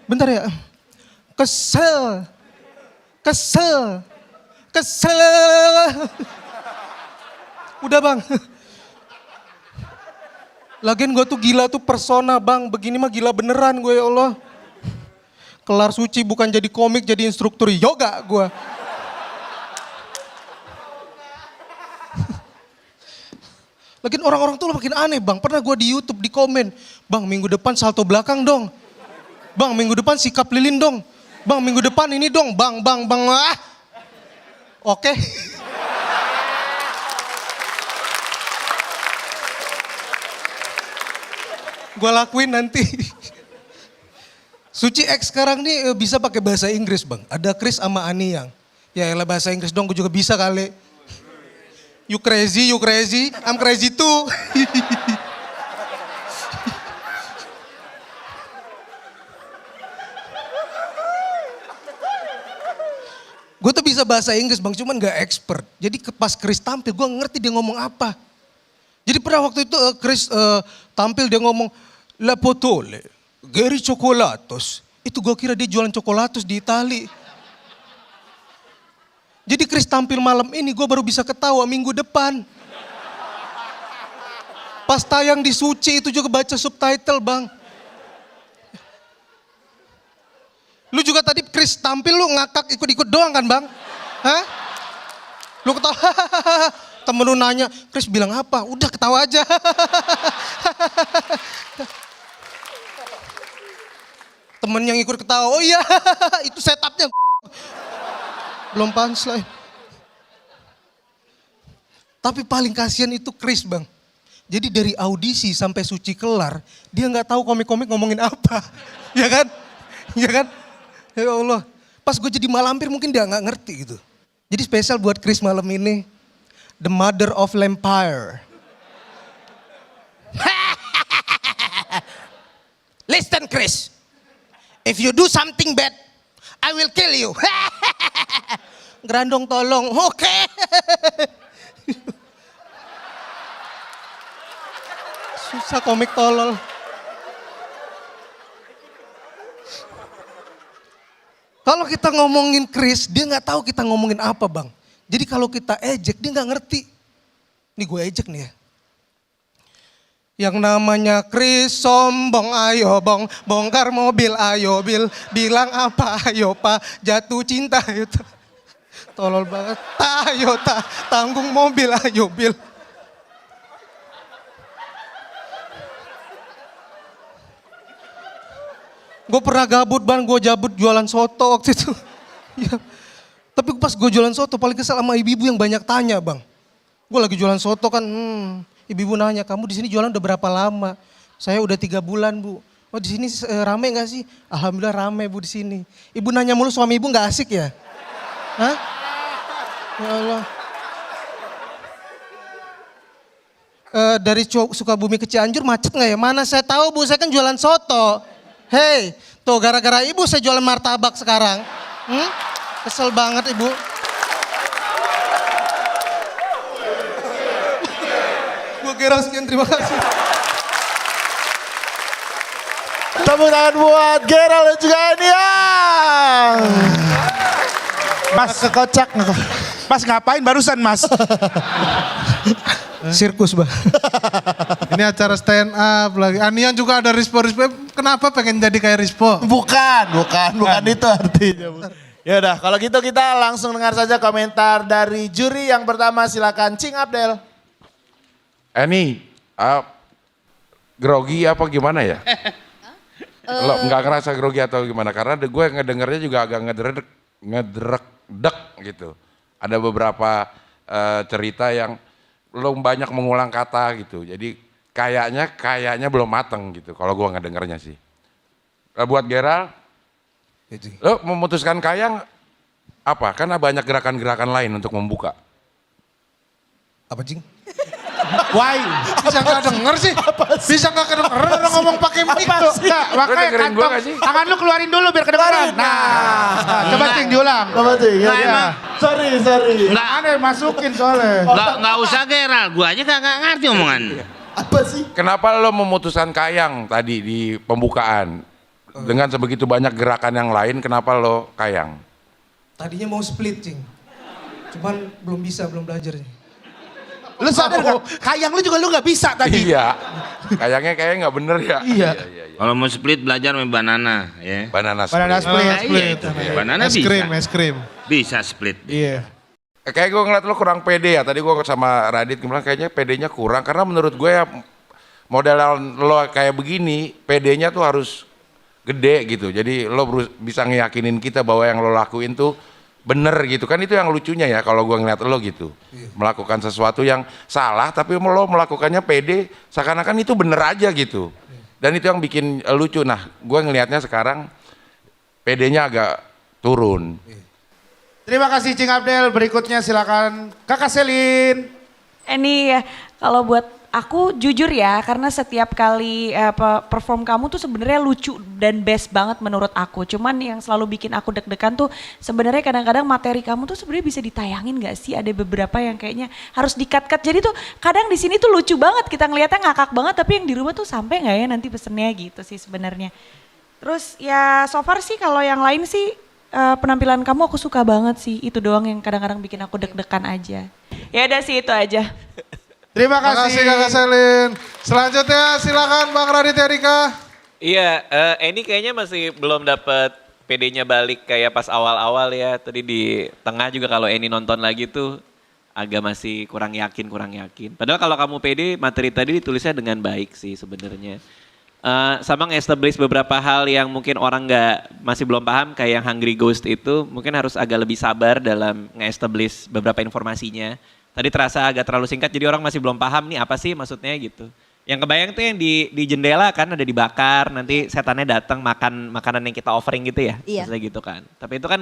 Bentar ya. Kesel. Udah bang. Lagian gue tuh gila tuh persona bang, begini mah gila beneran gue ya Allah. Kelar Suci bukan jadi komik, jadi instruktur yoga gue. Lagian orang-orang tuh makin aneh bang, pernah gue di YouTube di komen, bang minggu depan salto belakang dong, bang minggu depan sikap lilin dong, bang minggu depan ini dong, bang, oke. Gue lakuin nanti. Suci X sekarang nih bisa pakai bahasa Inggris bang, ada Chris sama Ani yang, ya elah bahasa Inggris dong gue juga bisa kali. You crazy, I'm crazy too. Gue tuh bisa bahasa Inggris bang, cuman gak expert. Jadi pas Chris tampil, gue ngerti dia ngomong apa. Jadi pernah waktu itu Chris tampil dia ngomong, La potole, geri cokolatos. Itu gue kira dia jualan cokolatos di Itali. Jadi Chris tampil malam ini gue baru bisa ketawa minggu depan. Pas tayang di Suci itu juga baca subtitle bang. Lu juga tadi Chris tampil lu ngakak ikut-ikut doang kan bang? Hah? Lu ketawa, temen lu nanya, Chris bilang apa? Udah ketawa aja. Temen yang ikut ketawa, oh iya itu setupnya. Belum punchline. Tapi paling kasihan itu Chris bang. Jadi dari audisi sampai Suci kelar, dia nggak tahu komik-komik ngomongin apa. Ya kan? Ya kan? Ya Allah. Pas gue jadi malampir mungkin dia nggak ngerti gitu. Jadi spesial buat Chris malam ini. The Mother of Vampire.
Listen, Chris. If you do something bad, I will kill you. Grandong tolong, oke. Susah komik tolol. Kalau kita ngomongin Chris, dia nggak tahu kita ngomongin apa, Bang. Jadi kalau kita ejek, dia nggak ngerti. Nih gue ejek nih ya. Yang namanya Chris sombong, ayo bong, bongkar mobil, ayo bil, bilang apa, ayo pak, jatuh cinta, ayo tolol banget, ayo tanggung mobil, ayo bil. Gue pernah gabut Bang, gue jabut jualan soto waktu itu. Ya. Tapi pas gue jualan soto paling kesel sama ibu-ibu yang banyak tanya Bang. Gue lagi jualan soto kan, ibu-ibu nanya, kamu di sini jualan udah berapa lama? Saya udah 3 bulan Bu. Oh di sini rame nggak sih? Alhamdulillah rame Bu di sini. Ibu nanya mulu suami ibu nggak asik ya? Hah? Ya Allah. Dari Sukabumi ke Cianjur macet nggak ya? Mana saya tahu Bu, saya kan jualan soto. Hei, tuh gara-gara ibu saya jualan martabak sekarang. Kesel banget ibu. Gue kira sekian, terima kasih.
Tepuk tangan buat Gerald dan juga Enia.
Mas kekocak. Mas ngapain barusan Mas?
Sirkus Bang. Ini acara stand up lagi. Anian juga ada Rispo. Kenapa pengen jadi kayak Rispo?
Bukan itu artinya. Ya udah, kalau gitu kita langsung dengar saja komentar dari juri yang pertama, silakan Cing Abdel.
Ini grogi apa gimana ya? Lo nggak ngerasa grogi atau gimana? Karena gue ngedengernya juga agak ngedrek gitu. Ada beberapa cerita yang lo banyak mengulang kata gitu. Jadi kayaknya belum mateng gitu. Kalau gue ngedengernya sih. Buat Gerald, lo memutuskan kayang apa? Karena banyak gerakan-gerakan lain untuk membuka.
Apa Cing?
Why?
Bisa nggak denger sih? Bisa nggak kedengeran orang ngomong pakai mic tuh?
Enggak, makanya kantong, tangan lu keluarin dulu biar kedengeran. Nah, coba Cing diulang.
Coba Cing, ya. Sorry.
Nggak ada yang masukin soalnya.
Nggak usah Gerald, gua aja nggak ngerti omongan.
Apa sih?
Kenapa lo memutuskan kayang tadi di pembukaan? Dengan sebegitu banyak gerakan yang lain, kenapa lo kayang?
Tadinya mau split Cing. Cuman belum belajar.
Lu sadar gak? Kayang lu juga lu gak bisa tadi.
Iya, kayaknya nggak bener ya.
Iya.
Kalau mau split belajar main banana ya.
Banana
split.
Banana
Es krim.
Bisa split.
Iya.
Kayak gue ngeliat lo kurang pede ya. Tadi gue sama Radit bilang kayaknya pedenya kurang. Karena menurut gue ya model lo kayak begini, pedenya tuh harus gede gitu. Jadi lo bisa ngeyakinin kita bahwa yang lo lakuin tuh bener gitu kan, itu yang lucunya ya kalau gue ngeliat lo gitu. Melakukan sesuatu yang salah tapi lo melakukannya pede seakan-akan itu bener aja gitu. Dan itu yang bikin lucu. Nah gue ngelihatnya sekarang pedenya agak turun.
Terima kasih Cing Abdel. Berikutnya silakan Kakak Selin.
Ini ya, kalau buat aku jujur ya, karena setiap kali perform kamu tuh sebenarnya lucu dan best banget menurut aku. Cuman yang selalu bikin aku deg-degan tuh sebenarnya kadang-kadang materi kamu tuh sebenarnya bisa ditayangin gak sih? Ada beberapa yang kayaknya harus di-cut-cut. Jadi tuh kadang di sini tuh lucu banget, kita ngeliatnya ngakak banget, tapi yang di rumah tuh sampai nggak ya nanti pesennya gitu sih sebenarnya. Terus ya so far sih kalau yang lain sih penampilan kamu aku suka banget sih. Itu doang yang kadang-kadang bikin aku deg-degan aja. Ya udah sih itu aja.
Terima kasih
Kakak Selin. Selanjutnya silakan Bang Raditya Dika.
Iya, ini kayaknya masih belum dapat PD-nya balik kayak pas awal-awal ya. Tadi di tengah juga kalau Eni nonton lagi tuh agak masih kurang yakin. Padahal kalau kamu PD, materi tadi ditulisnya dengan baik sih sebenarnya. Sama nge-establish beberapa hal yang mungkin orang masih belum paham, kayak yang Hungry Ghost itu mungkin harus agak lebih sabar dalam nge-establish beberapa informasinya. Tadi terasa agak terlalu singkat jadi orang masih belum paham nih apa sih maksudnya gitu. Yang kebayang tuh yang di jendela kan ada dibakar, nanti setannya datang makan makanan yang kita offering gitu ya.
Iya.
Maksudnya gitu kan. Tapi itu kan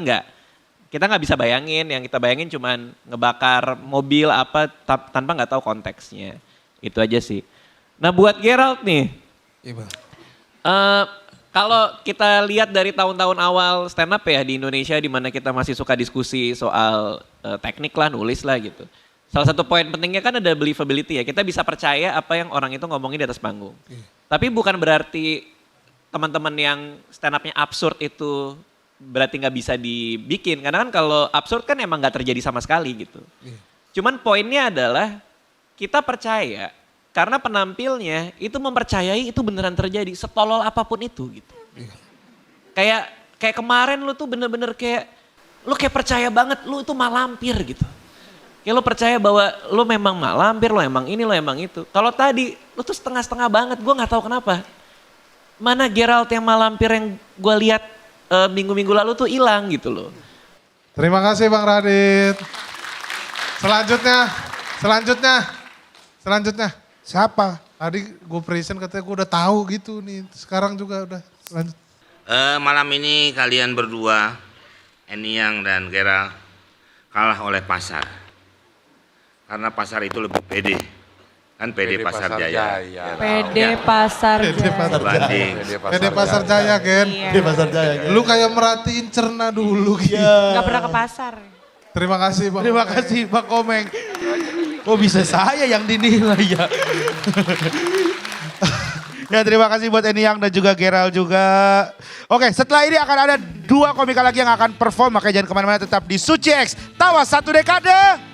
kita nggak bisa bayangin, yang kita bayangin cuman ngebakar mobil apa tanpa nggak tahu konteksnya. Itu aja sih. Nah buat Gerald nih.
Iya Bang.
Kalau kita lihat dari tahun-tahun awal stand up ya di Indonesia di mana kita masih suka diskusi soal teknik lah, nulis lah gitu. Salah satu poin pentingnya kan ada believability ya. Kita bisa percaya apa yang orang itu ngomongin di atas panggung. Tapi bukan berarti teman-teman yang stand up-nya absurd itu berarti nggak bisa dibikin. Karena kan kalau absurd kan emang nggak terjadi sama sekali gitu. Cuman poinnya adalah kita percaya karena penampilnya itu mempercayai itu beneran terjadi setolol apapun itu gitu. Kayak kemarin lu tuh bener-bener kayak lu kayak percaya banget lu itu malampir gitu. Kayak lu percaya bahwa lu memang malampir, lu emang ini, lu emang itu. Kalau tadi lu tuh setengah-setengah banget, gue nggak tahu kenapa. Mana Gerald yang malampir yang gue lihat minggu-minggu lalu tuh hilang gitu loh.
Terima kasih Bang Radit. Selanjutnya.
Siapa?
Tadi gue present katanya gue udah tahu gitu nih. Sekarang juga udah lanjut.
Malam ini kalian berdua, Eniang dan Gerald, kalah oleh pasar. Karena pasar itu lebih pede. Kan pede Pasar Jaya.
PD Pasar Jaya.
PD Pasar Jaya, Gen.
PD Pasar Jaya, Gen.
Lu kayak merhatiin cerna dulu gitu.
Gak pernah ke pasar.
Terima kasih Bang.
Terima kasih Bang Komeng. Kok bisa saya yang dinilai ya? Ya terima kasih buat Eniang dan juga Gerald juga. Oke, setelah ini akan ada 2 komika lagi yang akan perform. Makanya jangan kemana-mana, tetap di Suci X Tawa 1 Dekade.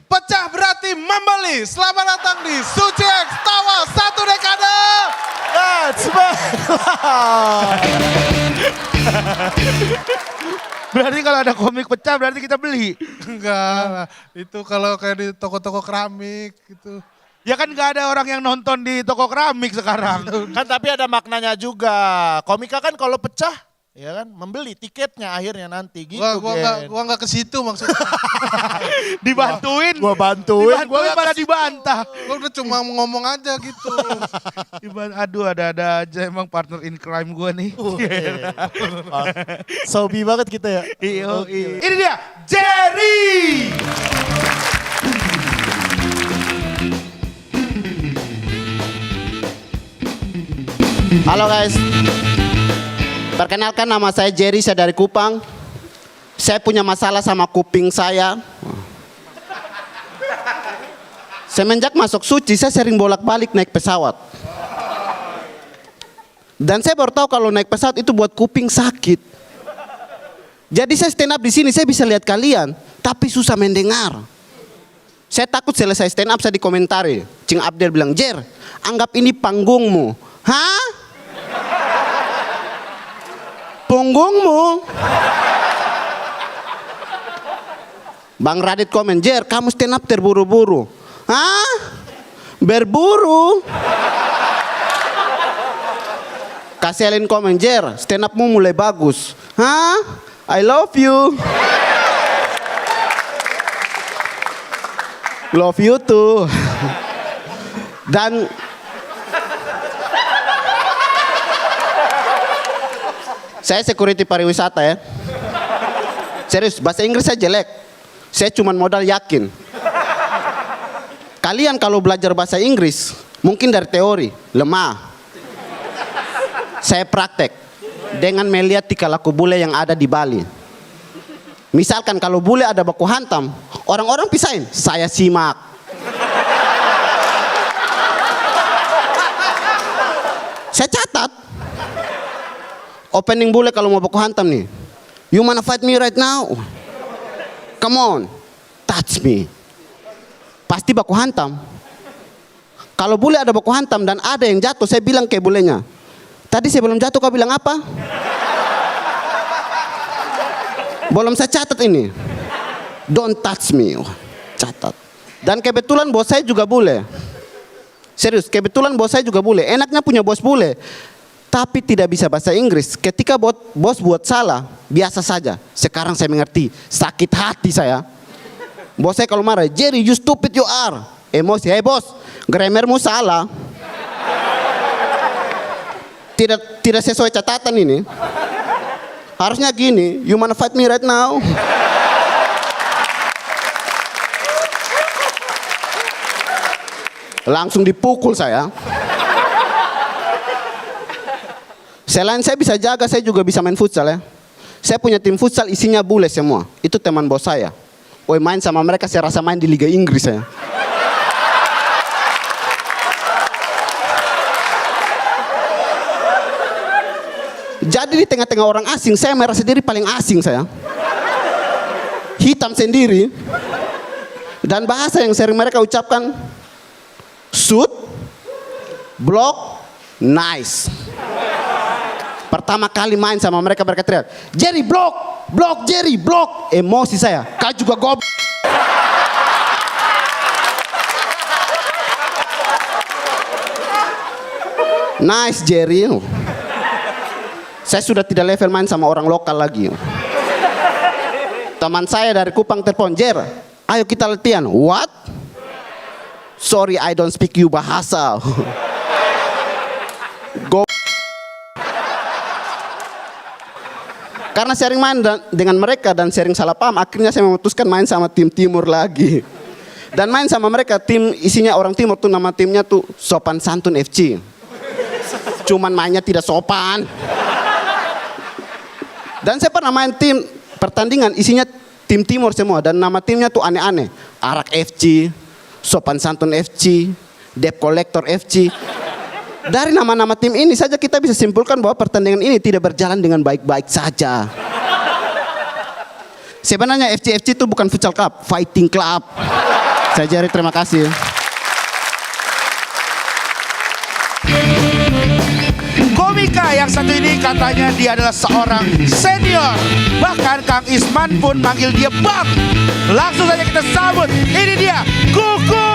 Pecah berarti membeli. Selamat datang di Suci X Tawa 1 Dekade.
Let's
Berarti kalau ada komik pecah berarti kita beli.
Enggak lah, itu kalau kayak di toko-toko keramik gitu.
Ya kan nggak ada orang yang nonton di toko keramik sekarang.
Kan tapi ada maknanya juga. Komika kan kalau pecah, ya kan membeli tiketnya akhirnya nanti gitu.
Gua nggak ke situ maksudnya.
Dibantuin.
Gua bantuin.
Dibantuin malah dibantah.
Gua udah cuma ngomong aja gitu.
Aduh ada-ada aja emang partner in crime gua nih.
Sobi banget kita ya.
Iya. Ini dia Jerry.
Halo guys, perkenalkan nama saya Jerry, saya dari Kupang. Saya punya masalah sama kuping saya. Semenjak masuk Suci, saya sering bolak-balik naik pesawat. Dan saya baru tahu kalau naik pesawat itu buat kuping sakit. Jadi saya stand up di sini, saya bisa lihat kalian, tapi susah mendengar. Saya takut selesai stand up saya dikomentari. Cing Abdel bilang, Jer, anggap ini panggungmu. Hah? Punggungmu? Bang Radit komen, Jer, kamu stand up terburu-buru. Hah? Berburu? Kasih Elin komen, Jer, stand upmu mulai bagus. Hah? I love you. Love you too. Dan saya security pariwisata ya. Serius, bahasa Inggris saya jelek. Saya cuma modal yakin. Kalian kalau belajar bahasa Inggris, mungkin dari teori, lemah. Saya praktek dengan melihat tingkah laku bule yang ada di Bali. Misalkan kalau bule ada baku hantam, orang-orang pisahin, saya simak. Saya catat. Opening bule kalau mau baku hantam nih. You wanna fight me right now? Come on, touch me. Pasti baku hantam. Kalau bule ada baku hantam dan ada yang jatuh, saya bilang ke bulenya, tadi sebelum jatuh kau bilang apa? Belum saya catat ini. Don't touch me. Catat. Dan kebetulan bos saya juga bule. Serius, kebetulan bos saya juga bule. Enaknya punya bos bule. Tapi tidak bisa bahasa Inggris. Ketika bos buat salah, biasa saja. Sekarang saya mengerti, sakit hati saya. Bos saya kalau marah, Jerry you stupid you are. Emosi, hey bos, grammarmu salah. Tidak sesuai catatan ini. Harusnya gini, you wanna fight me right now? Langsung dipukul saya. Selain saya bisa jaga, saya juga bisa main futsal ya. Saya punya tim futsal isinya bule semua. Itu teman bos saya. Woi main sama mereka saya rasa main di Liga Inggris saya. Jadi di tengah-tengah orang asing, saya merasa diri paling asing saya. Hitam sendiri. Dan bahasa yang sering mereka ucapkan, shoot, block, nice. Pertama kali main sama mereka teriak, Jerry block, block, Jerry block. Emosi saya, kau juga goblok. Nice Jerry. Saya sudah tidak level main sama orang lokal lagi. Teman saya dari Kupang telepon, Jer, ayo kita latihan. What? Sorry, I don't speak you bahasa. Go. Karena sering main dengan mereka dan sering salah paham, akhirnya saya memutuskan main sama tim Timur lagi. Dan main sama mereka, tim isinya orang Timur tuh, nama timnya tuh Sopan Santun FC. Cuman mainnya tidak sopan. Dan saya pernah main tim pertandingan isinya tim Timur semua dan nama timnya tuh aneh-aneh. Arak FC, Sopan Santun FC, Debt Collector FC. Dari nama-nama tim ini saja kita bisa simpulkan bahwa pertandingan ini tidak berjalan dengan baik-baik saja. Sebenarnya FC itu bukan futsal club, fighting club. Saya Jerry, terima kasih.
Komika yang satu ini katanya dia adalah seorang senior. Bahkan Kang Isman pun manggil dia Bang. Langsung saja kita sambut. Ini dia Kuku.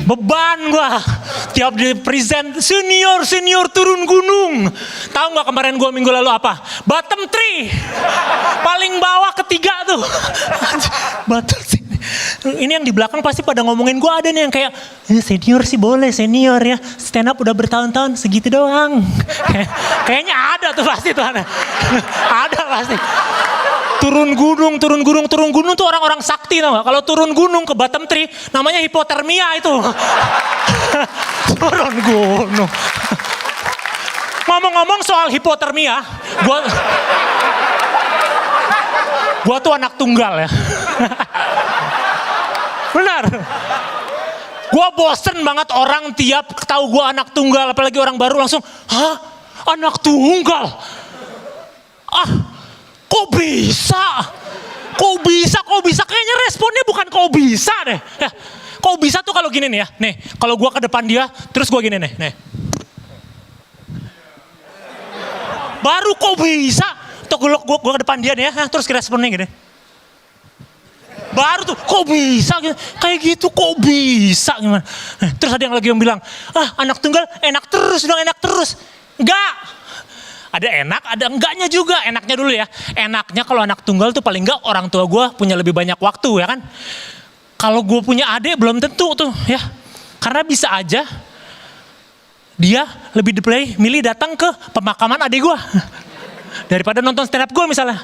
Beban gua tiap di present senior turun gunung. Tahu nggak kemarin gua minggu lalu apa? Bottom 3. Paling bawah ketiga tuh. Bottom 3. Ini yang di belakang pasti pada ngomongin gue, ada nih yang kayak senior sih boleh senior ya, stand up udah bertahun-tahun segitu doang. Kayaknya ada tuh pasti tuh ada pasti. Turun gunung tuh orang-orang sakti tau gak? Kalau turun gunung ke bottom 3 namanya hipotermia itu. Turun gunung. Ngomong-ngomong soal hipotermia, gua tuh anak tunggal ya. Benar. Gue bosen banget orang tiap tahu gue anak tunggal, apalagi orang baru langsung, hah? Anak tunggal? Ah, kok bisa? Kok bisa? Kayaknya responnya bukan kok bisa deh. Ya, kok bisa tuh kalau gini nih ya. Nih, kalau gue ke depan dia, terus gue gini nih. Baru kok bisa? Tuh gue ke depan dia nih ya, terus responnya gini. Baru tuh, kok bisa? Kayak gitu, kok bisa? Gimana? Terus ada yang lagi yang bilang, anak tunggal enak terus dong, enak terus. Enggak. Ada enak, ada enggaknya juga. Enaknya dulu ya. Enaknya kalau anak tunggal tuh paling enggak orang tua gue punya lebih banyak waktu ya kan. Kalau gue punya adik belum tentu tuh ya. Karena bisa aja dia lebih milih datang ke pemakaman adik gue. Daripada nonton stand up gue misalnya.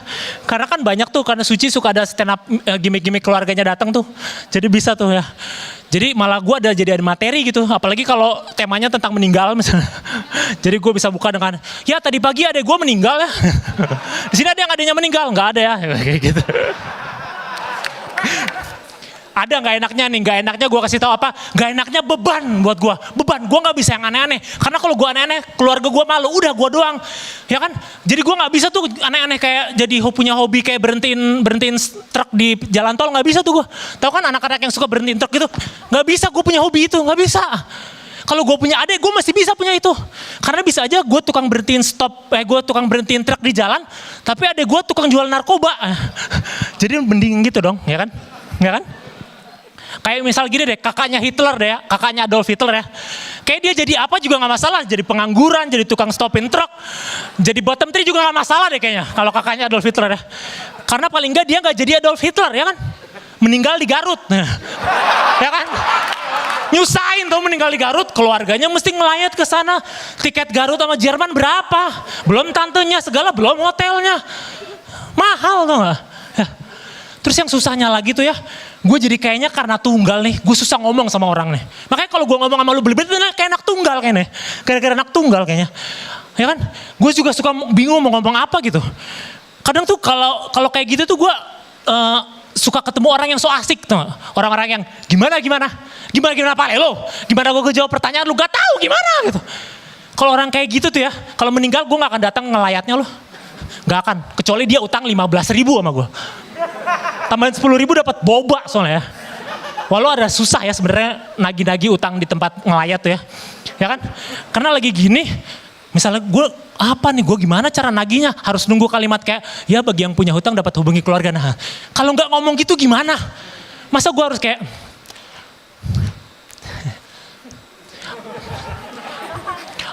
Karena kan banyak tuh, karena Suci suka ada stand up gimmick-gimmick keluarganya datang tuh. Jadi bisa tuh ya. Jadi malah gue ada materi gitu. Apalagi kalau temanya tentang meninggal misalnya. Jadi gue bisa buka dengan, ya tadi pagi adek gue meninggal ya. Di sini ada yang adanya meninggal? Nggak ada ya. Kayak gitu. Ada nggak enaknya nih? Nggak enaknya gue kasih tahu apa? Nggak enaknya beban buat gue. Beban, gue nggak bisa yang aneh-aneh. Karena kalau gue aneh-aneh, keluarga gue malu. Udah gue doang, ya kan? Jadi gue nggak bisa tuh aneh-aneh kayak jadi punya hobi kayak berhentiin truk di jalan tol, nggak bisa tuh gue. Tahu kan anak-anak yang suka berhentiin truk gitu? Nggak bisa gue punya hobi itu, nggak bisa. Kalau gue punya adik, gue masih bisa punya itu. Karena bisa aja gue tukang berhentiin gue tukang berhentiin truk di jalan, tapi adik gue tukang jual narkoba. Jadi mending gitu dong, ya kan? Ya kan? Kayak misal gini deh, kakaknya Hitler deh ya, kakaknya Adolf Hitler ya. Kayak dia jadi apa juga nggak masalah, jadi pengangguran, jadi tukang stopin truk, jadi bottom three juga nggak masalah deh kayaknya. Kalau kakaknya Adolf Hitler ya. Karena paling nggak dia nggak jadi Adolf Hitler ya kan. Meninggal di Garut. Ya kan. Nyusahin tuh meninggal di Garut, keluarganya mesti ngelayat ke sana. Tiket Garut sama Jerman berapa? Belum tantenya segala, belum hotelnya. Mahal tuh gak? Ya. Terus yang susahnya lagi tuh ya, gue jadi kayaknya karena tunggal nih, gue susah ngomong sama orang nih. Makanya kalau gue ngomong sama lu belibet, kayak anak tunggal kayaknya. Gara-gara anak tunggal kayaknya. Ya kan? Gue juga suka bingung mau ngomong apa gitu. Kadang tuh kalau kayak gitu tuh gue suka ketemu orang yang so asik tuh. Orang-orang yang gimana Pak lo? Gimana gue jawab pertanyaan lu gak tahu gimana gitu. Kalau orang kayak gitu tuh ya, kalau meninggal gue gak akan datang ngelayatnya lo. Gak akan, kecuali dia utang 15.000 sama gue. Tambahin 10.000 dapat boba soalnya ya. Walau ada susah ya sebenarnya nagih-nagih utang di tempat ngelayat tuh ya. Ya kan? Karena lagi gini, misalnya gue gimana cara nagihnya? Harus nunggu kalimat kayak, ya bagi yang punya hutang dapat hubungi keluarga. Nah, kalau nggak ngomong gitu gimana? Masa gue harus kayak,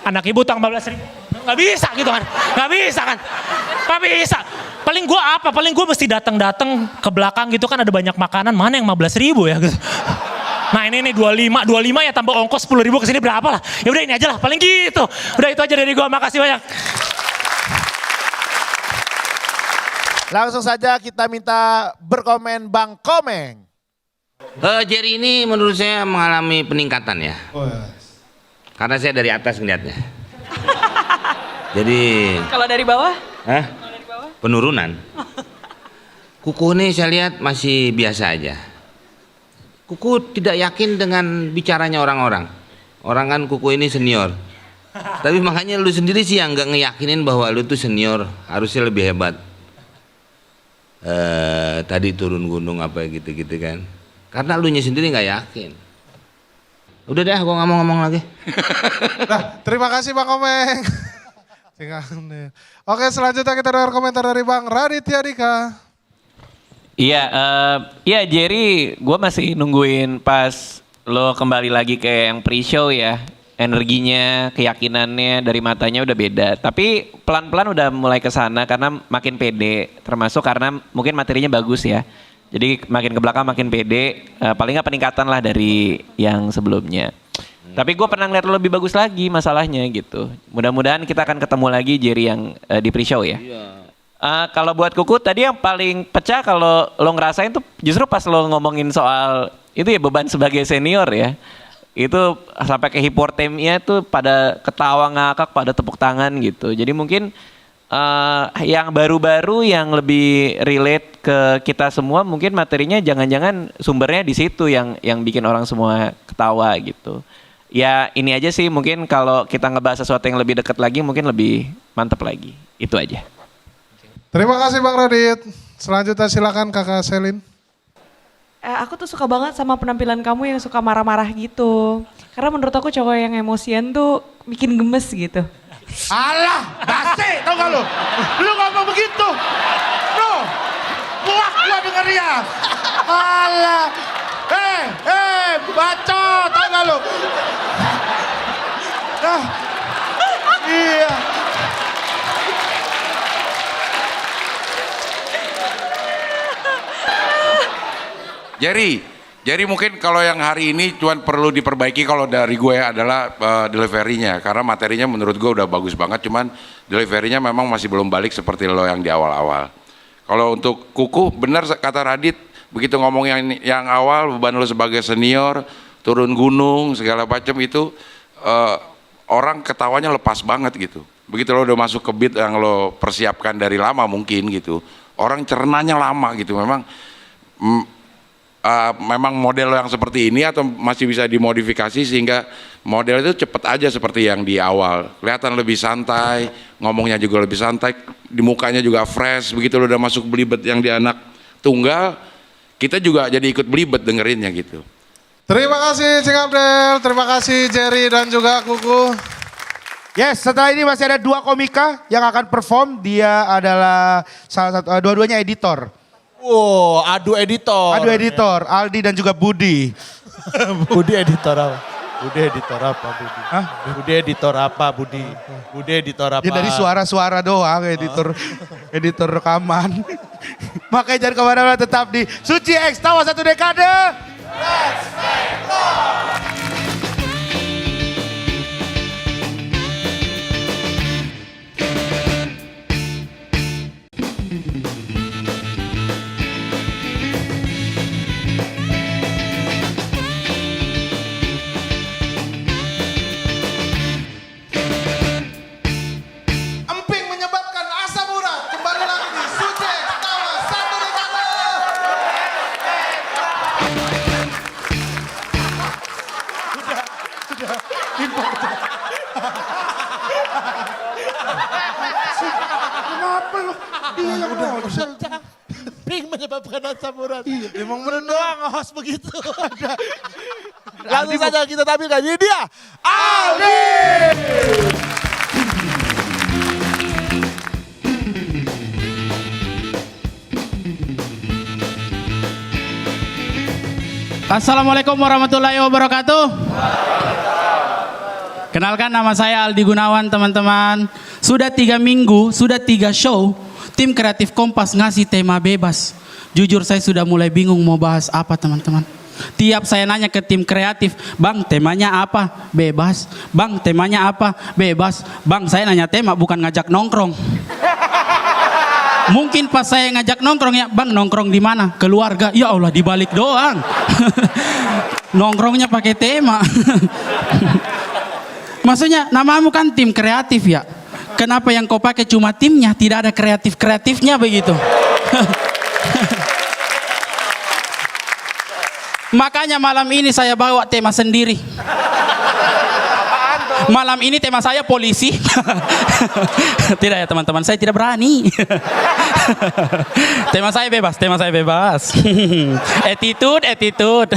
anak ibu utang 15.000, nggak bisa gitu kan? Nggak bisa. Paling gue mesti datang ke belakang gitu kan ada banyak makanan, mana yang 15.000 ya gitu. Nah ini 25 ya tambah ongkos 10.000 kesini berapa lah. Ya udah ini aja lah, paling gitu. Udah itu aja dari gue, makasih banyak.
Langsung saja kita minta berkomen Bang Komeng.
Jerry ini menurut saya mengalami peningkatan ya. Karena saya dari atas ngeliatnya. Jadi...
Kalau dari bawah?
Hah? Penurunan. Kuku ini saya lihat masih biasa aja. Kuku tidak yakin dengan bicaranya orang-orang. Orang kan Kuku ini senior. Tapi makanya lu sendiri sih yang nggak ngeyakinin bahwa lu tuh senior, harusnya lebih hebat. Tadi turun gunung apa gitu-gitu kan. Karena lu nya sendiri nggak yakin. Udah deh, gua nggak mau ngomong lagi.
Nah, terima kasih Bang Komeng. Oke, selanjutnya kita dengar komentar dari Bang Raditya Dika.
Iya, Jerry, gue masih nungguin pas lo kembali lagi ke yang pre-show ya. Energinya, keyakinannya dari matanya udah beda. Tapi pelan-pelan udah mulai ke sana karena makin pede. Termasuk karena mungkin materinya bagus ya. Jadi makin ke belakang makin pede. Paling nggak peningkatan lah dari yang sebelumnya. Tapi gue pernah ngeliat lo lebih bagus lagi masalahnya gitu. Mudah-mudahan kita akan ketemu lagi Jerry yang di pre-show ya. Kalau buat Kuku tadi yang paling pecah kalau lo ngerasain tuh justru pas lo ngomongin soal itu ya beban sebagai senior ya. Itu sampai ke hipotermia tuh pada ketawa ngakak, pada tepuk tangan gitu. Jadi mungkin yang baru-baru yang lebih relate ke kita semua mungkin materinya jangan-jangan sumbernya di situ yang bikin orang semua ketawa gitu. Ya ini aja sih mungkin kalau kita ngebahas sesuatu yang lebih dekat lagi mungkin lebih mantep lagi. Itu aja.
Terima kasih Bang Radit. Selanjutnya silakan Kakak Selin.
Aku tuh suka banget sama penampilan kamu yang suka marah-marah gitu. Karena menurut aku cowok yang emosian tuh bikin gemes gitu.
Alah, basi tau gak lu? Lu ngomong begitu. No, muak gua dengernya. Alah, bacot tau gak lu? Nah, iya.
Jerry mungkin kalau yang hari ini cuman perlu diperbaiki kalau dari gue adalah deliverynya. Karena materinya menurut gue udah bagus banget, cuman deliverynya memang masih belum balik seperti lo yang di awal-awal. Kalau untuk Kuku, benar kata Radit, begitu ngomong yang awal, beban lo sebagai senior, turun gunung, segala macam itu, orang ketawanya lepas banget gitu. Begitu lo udah masuk ke beat yang lo persiapkan dari lama mungkin gitu, orang cernanya lama gitu, memang model yang seperti ini atau masih bisa dimodifikasi sehingga model itu cepet aja seperti yang di awal, kelihatan lebih santai, ngomongnya juga lebih santai, di mukanya juga fresh. Begitu lo udah masuk belibet yang di anak tunggal, kita juga jadi ikut belibet dengerinnya gitu.
Terima kasih Cing Abdel, terima kasih Jerry dan juga Kuku.
Yes, setelah ini masih ada 2 komika yang akan perform. Dia adalah salah satu, dua-duanya editor.
Wow, adu editor.
Aldi dan juga Budi.
Budi editor apa? Bude editor apa Budi? Hah? Bude editor apa Budi? Bude editor apa?
Ya dari suara-suara doang, editor rekaman. Makanya jangan kemana-mana, tetap di Suci X Tawa 1 Dekade. Let's make love.
Emping menyebabkan asam urat. Kembali lagi di Suci X Tawa 1 Dekade.
Kenapa lu? Dia yang ngocel.
Emping menyebabkan asam urat. Emang bener doang host begitu. Langsung saja kita tampilkan. Ini dia Aldi.
Assalamualaikum warahmatullahi wabarakatuh. Kenalkan, nama saya Aldi Gunawan, teman-teman. Sudah 3 minggu, sudah 3 show, tim kreatif Kompas ngasih tema bebas. Jujur saya sudah mulai bingung mau bahas apa, teman-teman. Tiap saya nanya ke tim kreatif, bang temanya apa? Bebas. Bang temanya apa? Bebas. Bang saya nanya tema bukan ngajak nongkrong. Mungkin pas saya ngajak nongkrong, ya bang nongkrong di mana? Keluarga. Ya Allah, dibalik doang. Nongkrongnya pakai tema. Maksudnya namamu kan tim kreatif ya. Kenapa yang kau pakai cuma timnya, tidak ada kreatif-kreatifnya begitu? Makanya malam ini saya bawa tema sendiri. Malam ini tema saya polisi. Tidak ya teman-teman, saya tidak berani. Tema saya bebas, tema saya bebas. Attitude.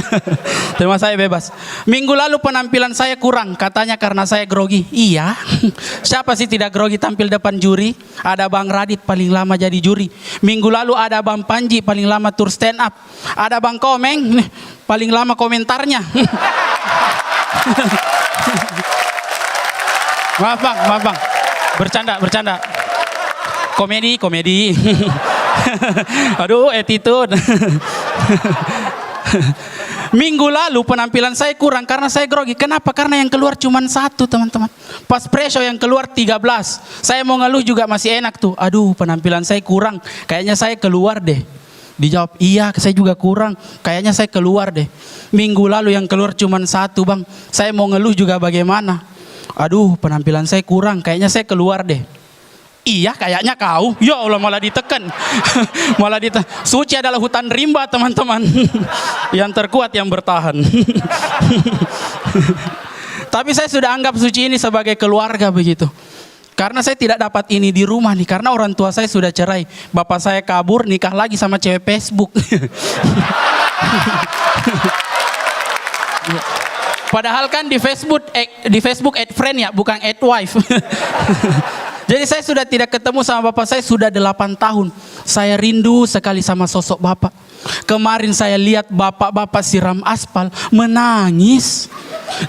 Tema saya bebas. Minggu lalu penampilan saya kurang, katanya karena saya grogi. Iya. Siapa sih tidak grogi tampil depan juri? Ada Bang Radit paling lama jadi juri. Minggu lalu ada Bang Panji paling lama tur stand up. Ada Bang Komeng paling lama komentarnya. Maaf bang, bercanda. Komedi. Aduh, attitude. Minggu lalu penampilan saya kurang karena saya grogi. Kenapa? Karena yang keluar cuma 1, teman-teman. Pas pre-show yang keluar 13. Saya mau ngeluh juga masih enak tuh. Aduh, penampilan saya kurang. Kayaknya saya keluar deh. Dijawab, iya saya juga kurang. Kayaknya saya keluar deh. Minggu lalu yang keluar cuma 1, bang. Saya mau ngeluh juga bagaimana? Aduh, penampilan saya kurang, kayaknya saya keluar deh. Iya, kayaknya kau. Ya Allah, malah ditekan. Suci adalah hutan rimba, teman-teman. Yang terkuat yang bertahan. Tapi saya sudah anggap Suci ini sebagai keluarga begitu. Karena saya tidak dapat ini di rumah nih, karena orang tua saya sudah cerai. Bapak saya kabur, nikah lagi sama cewek Facebook. Padahal kan di Facebook add friend ya, bukan add wife. Jadi saya sudah tidak ketemu sama bapak saya sudah 8 tahun. Saya rindu sekali sama sosok bapak. Kemarin saya lihat bapak-bapak siram aspal, menangis.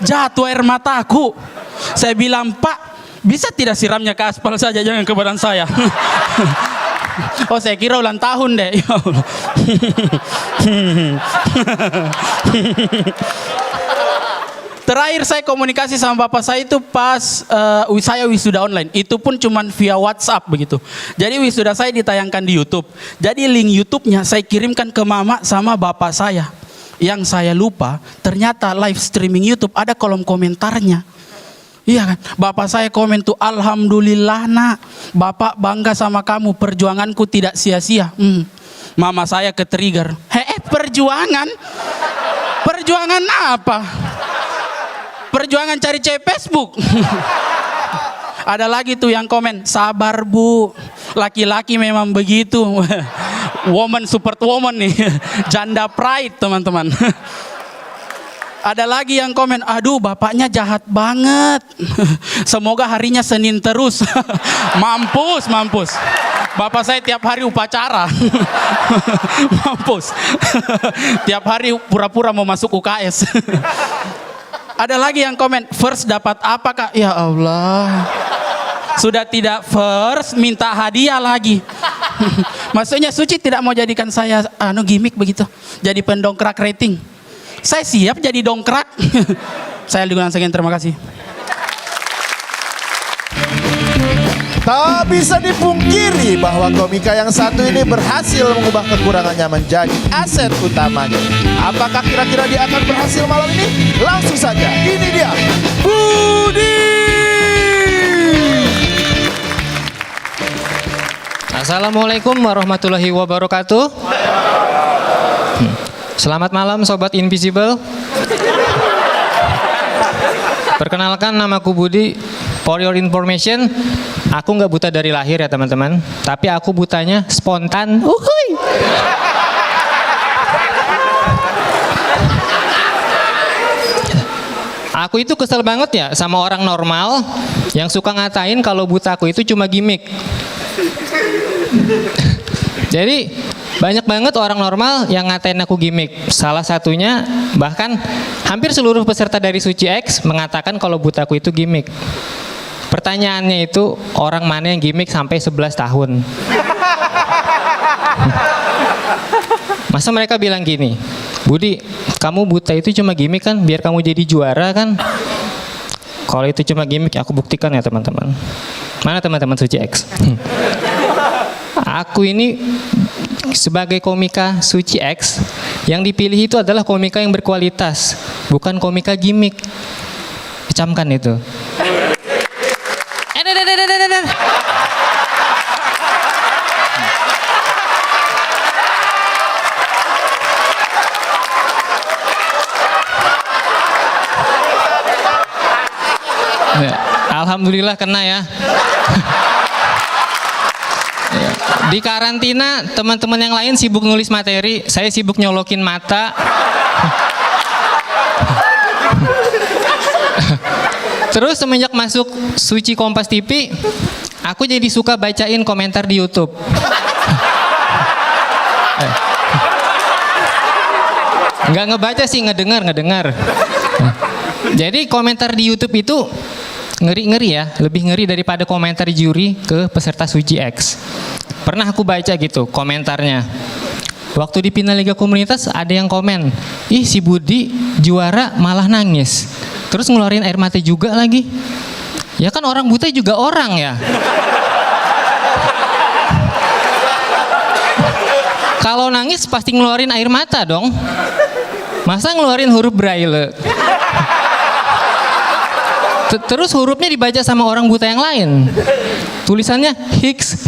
Jatuh air mataku. Saya bilang, Pak, bisa tidak siramnya ke aspal saja, jangan ke badan saya. Oh, saya kira ulang tahun deh. Ya Allah. Terakhir saya komunikasi sama bapak saya itu pas saya wisuda online. Itu pun cuma via WhatsApp begitu. Jadi wisuda saya ditayangkan di YouTube. Jadi link YouTube-nya saya kirimkan ke mama sama bapak saya. Yang saya lupa, ternyata live streaming YouTube ada kolom komentarnya. Iya kan? Bapak saya komen tuh, alhamdulillah nak, bapak bangga sama kamu, perjuanganku tidak sia-sia. Mama saya ke-trigger. Perjuangan? Perjuangan apa? Perjuangan cari cewek Facebook. Ada lagi tuh yang komen, sabar bu, laki-laki memang begitu. Woman support woman nih, janda pride teman-teman. Ada lagi yang komen, aduh bapaknya jahat banget. Semoga harinya Senin terus. Mampus. Bapak saya tiap hari upacara. Mampus. Tiap hari pura-pura mau masuk UKS. Ada lagi yang komen, first dapat apa Kak? Ya Allah. Sudah tidak first, minta hadiah lagi. Maksudnya Suci tidak mau jadikan saya gimmick begitu. Jadi pendongkrak rating. Saya siap jadi dongkrak. Saya Aldi Gunawan sekian, terima kasih.
Tak bisa dipungkiri bahwa komika yang satu ini berhasil mengubah kekurangannya menjadi aset utamanya. Apakah kira-kira dia akan berhasil malam ini? Langsung saja, ini dia Budi.
Assalamualaikum warahmatullahi wabarakatuh. Selamat malam Sobat Invisible. Perkenalkan, namaku Budi. For your information, aku nggak buta dari lahir ya teman-teman. Tapi aku butanya spontan. Uhuy. Aku itu kesel banget ya sama orang normal yang suka ngatain kalau buta aku itu cuma gimmick. Jadi banyak banget orang normal yang ngatain aku gimmick. Salah satunya bahkan hampir seluruh peserta dari Suci X mengatakan kalau butaku itu gimmick. Pertanyaannya itu orang mana yang gimmick sampai 11 tahun? Masa mereka bilang gini, Budi, kamu buta itu cuma gimmick kan biar kamu jadi juara kan? Kalau itu cuma gimmick, aku buktikan ya teman-teman. Mana teman-teman Suci X? Aku ini sebagai komika Suci X, yang dipilih itu adalah komika yang berkualitas, bukan komika gimmick. Camkan itu. Alhamdulillah kena ya. Di karantina teman-teman yang lain sibuk nulis materi, saya sibuk nyolokin mata. Terus semenjak masuk Suci Kompas TV, aku jadi suka bacain komentar di YouTube. Nggak ngebaca sih, ngedengar. Jadi komentar di YouTube itu ngeri-ngeri ya, lebih ngeri daripada komentar juri ke peserta Suci X. Pernah aku baca gitu komentarnya. Waktu di final Liga Komunitas ada yang komen, ih si Budi juara malah nangis. Terus ngeluarin air mata juga lagi. Ya kan orang buta juga orang ya. Kalau nangis pasti ngeluarin air mata dong. Masa ngeluarin huruf braille? Terus hurufnya dibaca sama orang buta yang lain. Tulisannya Hicks.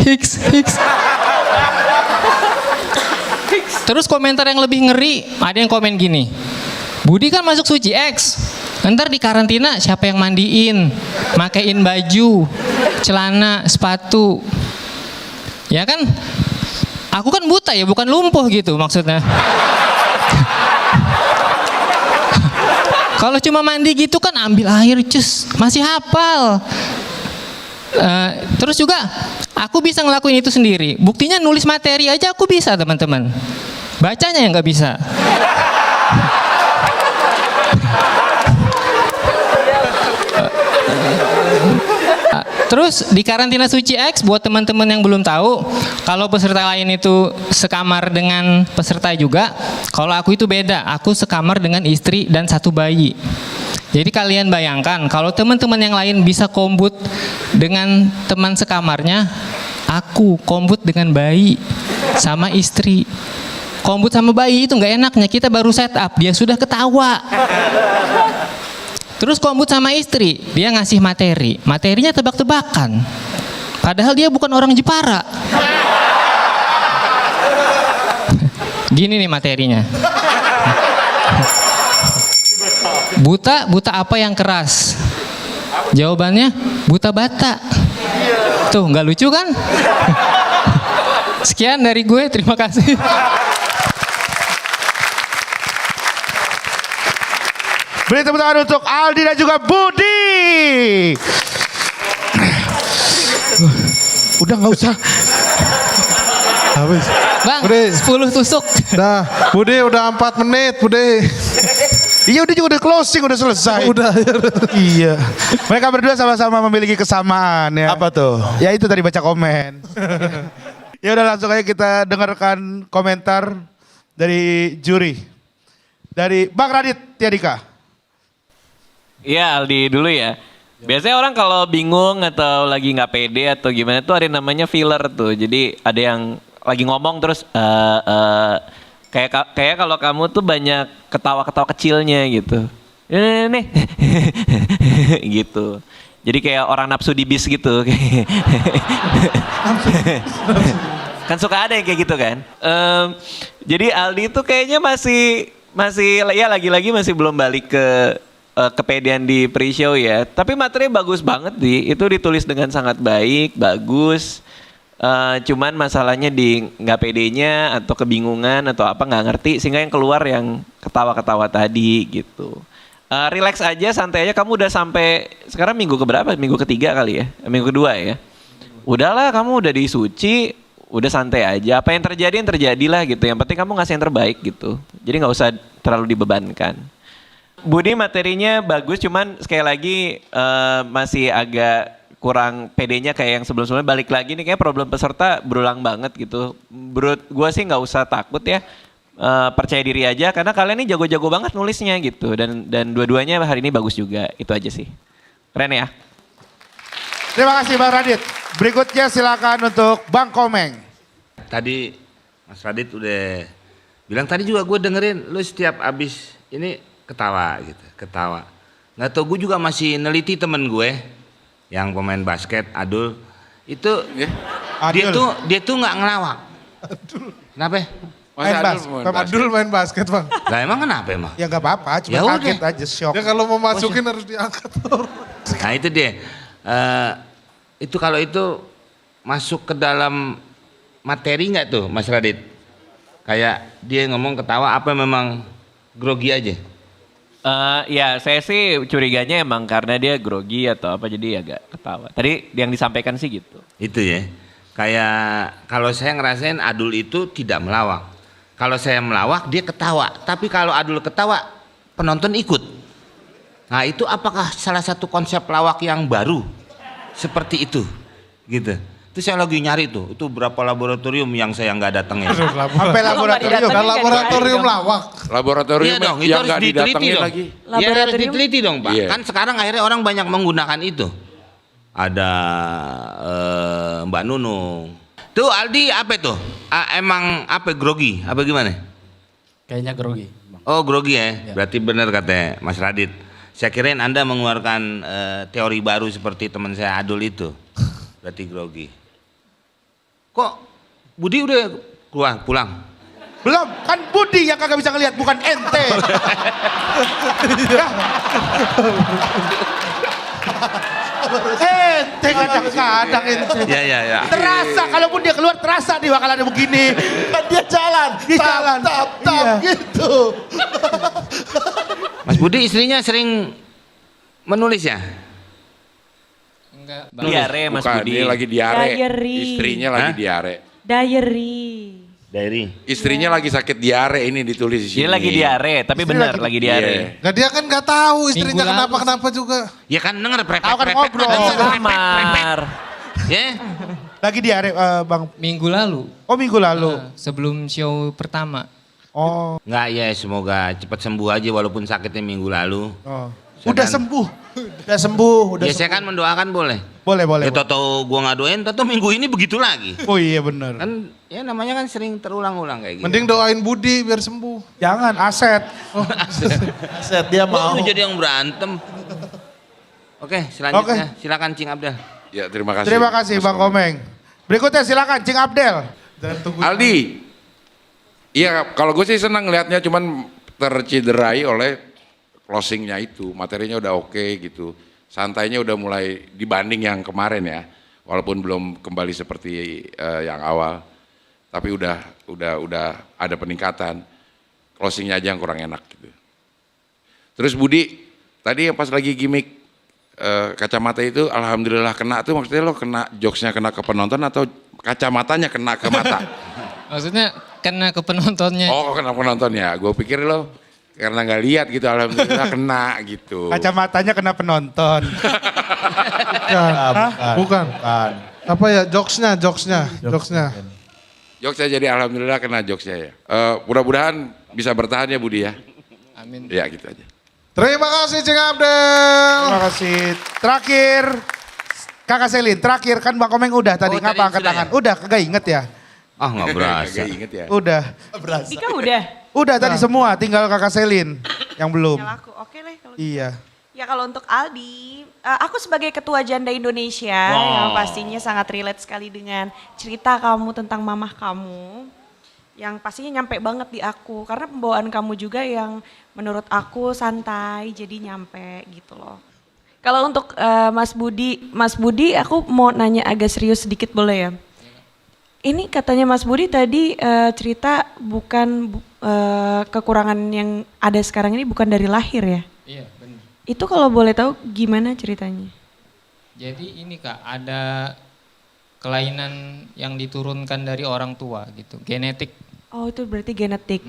Terus komentar yang lebih ngeri, ada yang komen gini, Budi kan masuk Suci X, ntar di karantina siapa yang mandiin, makein baju, celana, sepatu. Ya kan, aku kan buta ya, bukan lumpuh gitu maksudnya. Kalau cuma mandi gitu kan ambil air cus, masih hafal. Terus juga aku bisa ngelakuin itu sendiri. Buktinya nulis materi aja aku bisa teman-teman. Bacanya yang nggak bisa. Terus di karantina Suci X, buat teman-teman yang belum tahu, kalau peserta lain itu sekamar dengan peserta juga, kalau aku itu beda, aku sekamar dengan istri dan satu bayi. Jadi kalian bayangkan, kalau teman-teman yang lain bisa kombut dengan teman sekamarnya, aku kombut dengan bayi sama istri. Kombut sama bayi itu nggak enaknya, kita baru set up, dia sudah ketawa. Terus kombut sama istri, dia ngasih materi. Materinya tebak-tebakan. Padahal dia bukan orang Jepara. Gini nih materinya. Buta apa yang keras? Jawabannya buta bata. Tuh, nggak lucu kan? Sekian dari gue, terima kasih.
Beri tepuk tangan untuk Aldi dan juga Budi.
Udah nggak usah. Habis.
Bang,
Budi.
10 tusuk.
Dah, Budi udah 4 menit, Budi.
Iya udah juga udah closing, udah selesai.
Udah.
Iya. Mereka berdua sama-sama memiliki kesamaan ya.
Apa tuh?
Ya itu tadi baca komen. Ya udah langsung aja kita dengarkan komentar dari juri. Dari Bang Radit Tiadika.
Iya Aldi dulu ya. Biasanya orang kalau bingung atau lagi nggak pede atau gimana tuh ada namanya filler tuh. Jadi ada yang lagi ngomong terus kayak kalau kamu tuh banyak ketawa-ketawa kecilnya gitu. Nih gitu. Jadi kayak orang nafsu di bis gitu. Kan suka ada yang kayak gitu kan. Jadi Aldi tuh kayaknya masih ya lagi-lagi masih belum balik ke kepedean di pre-show ya. Tapi materinya bagus banget itu ditulis dengan sangat baik, bagus. Cuman masalahnya di nggak pedenya atau kebingungan atau apa nggak ngerti sehingga yang keluar yang ketawa-ketawa tadi gitu. Relax aja, santai aja. Kamu udah sampai sekarang minggu keberapa? Minggu ketiga kali ya? Minggu kedua ya? Udahlah, kamu udah di suci, udah santai aja. Apa yang terjadilah gitu. Yang penting kamu ngasih yang terbaik gitu. Jadi nggak usah terlalu dibebankan. Budi materinya bagus, cuman sekali lagi masih agak kurang pedenya kayak yang sebelum-sebelumnya. Balik lagi nih kayak problem peserta berulang banget gitu. Menurut gue sih nggak usah takut ya. Percaya diri aja karena kalian ini jago-jago banget nulisnya gitu. Dan dua-duanya hari ini bagus juga. Itu aja sih. Keren ya.
Terima kasih Bang Radit. Berikutnya silakan untuk Bang Komeng.
Tadi Mas Radit udah bilang tadi juga gue dengerin lu setiap abis ini ketawa gitu. Ketawa. Nggak tau gue juga masih neliti temen gue. Yang pemain basket Adul itu dia tuh nggak ngelawak. Kenapa?
Adul main basket Bang.
Lah emang kenapa emang?
Ya nggak apa-apa, cuma
Ya
kaget
udah.
aja, shock.
Ya kalau mau masukin harus diangkat.
Nah itu dia. Itu kalau itu masuk ke dalam materi nggak tuh Mas Radit? Kayak dia ngomong ketawa apa memang grogi aja?
Ya saya sih curiganya emang karena dia grogi atau apa jadi agak ketawa. Tadi yang disampaikan sih gitu.
Itu ya. Kayak kalau saya ngerasain Adul itu tidak melawak. Kalau saya melawak dia ketawa. Tapi kalau Adul ketawa penonton ikut. Nah itu apakah salah satu konsep lawak yang baru? Seperti itu. Gitu. Itu saya lagi nyari tuh. Itu berapa laboratorium yang saya nggak datengin.
Sampai laboratorium.
Laboratorium lawak.
Laboratorium
Iya dong, itu
yang
harus
nggak
diteliti
didatengin
dong.
lagi.
Ya harus diteliti dong Pak.
Iya.
Kan sekarang akhirnya orang banyak menggunakan itu. Ada Mbak Nunung. Tuh Aldi apa tuh? Emang apa grogi? Apa gimana?
Kayaknya grogi.
Oh grogi ya? Berarti benar kata Mas Radit. Saya kirain Anda mengeluarkan teori baru seperti teman saya Adul itu. Berarti grogi. Kok Budi udah keluar pulang?
Belum, kan Budi yang kagak bisa ngelihat, bukan ente. Ente kadang-kadang ente.
Ya.
Terasa, kalaupun dia keluar terasa dia bakal ada begini.
Kan dia jalan,
Dia jalan.
tap
Iya.
gitu.
Mas Budi istrinya sering menulis ya?
Enggak.
Diare Mas
Bukan,
Budi.
dia lagi diare.
Diary.
Istrinya lagi diare.
Diary.
Istrinya lagi sakit diare, ini ditulis di sini.
Dia lagi diare, tapi benar lagi diare.
Nah dia kan nggak tahu istrinya
Minggu lalu
kenapa juga.
Ya kan denger
Tahu kan ngobrol.
Kamar.
Ya.
Lagi diare Bang.
Minggu lalu.
Oh minggu lalu.
Sebelum show pertama.
Oh.
Enggak ya semoga cepat sembuh aja walaupun sakitnya minggu lalu.
Oh.
Saya
Udah
kan-
sembuh.
Udah sembuh, udah
Ya saya kan mendoakan boleh.
Boleh.
Ya toto gua nggak doain, toto minggu ini begitu lagi.
Oh iya benar.
Kan ya namanya kan sering terulang-ulang kayak gitu.
Mending doain Budi biar sembuh.
Jangan, Aset.
Aset dia mau.
Lu jadi yang berantem. Oke, selanjutnya silakan Cing Abdel.
Ya terima kasih.
Terima kasih
Mas
Bang Komeng. Berikutnya silakan Cing Abdel.
Aldi. Iya kalau gue sih senang ngelihatnya cuman tercederai oleh closingnya itu. Materinya udah oke gitu. Santainya udah mulai dibanding yang kemarin ya. Walaupun belum kembali seperti yang awal. Tapi udah ada peningkatan. Closingnya aja yang kurang enak gitu. Terus Budi, tadi yang pas lagi gimmick kacamata itu alhamdulillah kena tuh maksudnya lo kena jokesnya kena ke penonton atau kacamatanya kena ke mata?
Maksudnya kena ke penontonnya.
Oh kena penonton ya, gue pikir lo karena nggak lihat gitu, alhamdulillah kena gitu.
Kacamatanya kena penonton.
Bukan. Apa ya jokesnya.
Jokesnya jadi alhamdulillah kena jokesnya ya. Mudah-mudahan bisa bertahan ya Budi ya.
Amin.
Ya gitu aja.
Terima kasih Cing Abdel.
Terima kasih. Terakhir, Kakak Selin, terakhir kan Bang Komeng udah tadi, ngapa angkat tangan? Udah, kagak inget ya?
Ah nggak berasa.
Nggak inget ya.
Udah.
Dika udah.
Udah tadi semua, tinggal Kakak Selin yang belum.
Yang aku, oke lah kalau
Iya.
Ya kalau untuk Aldi, aku sebagai Ketua Janda Indonesia yang pastinya sangat relate sekali dengan cerita kamu tentang mamah kamu. Yang pastinya nyampe banget di aku. Karena pembawaan kamu juga yang menurut aku santai jadi nyampe gitu loh. Kalau untuk Mas Budi aku mau nanya agak serius sedikit boleh ya? Ini katanya Mas Budi tadi cerita bukan kekurangan yang ada sekarang ini bukan dari lahir ya?
Iya benar.
Itu kalau boleh tahu gimana ceritanya?
Jadi ini Kak, ada kelainan yang diturunkan dari orang tua gitu, genetik.
Oh itu berarti genetik.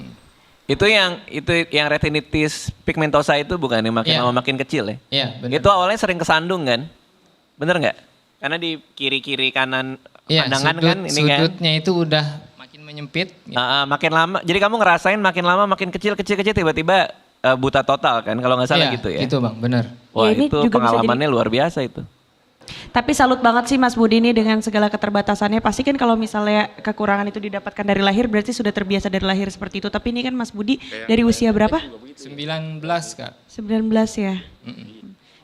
Itu yang retinitis pigmentosa itu bukan yang makin lama makin kecil ya?
Iya benar.
Itu awalnya sering kesandung kan? Bener nggak? Karena di kiri kanan pandangan kan ini kan?
Sudutnya itu udah makin menyempit. Gitu.
Makin lama, jadi kamu ngerasain makin lama makin kecil tiba-tiba buta total kan kalau nggak salah gitu ya?
Gitu Bang, benar.
Wah
Ya, ini
itu
juga bisa
pengalamannya luar biasa itu.
Tapi salut banget sih Mas Budi ini dengan segala keterbatasannya. Pasti kan kalau misalnya kekurangan itu didapatkan dari lahir berarti sudah terbiasa dari lahir seperti itu. Tapi ini kan Mas Budi dari usia berapa?
19 Kak.
19 ya.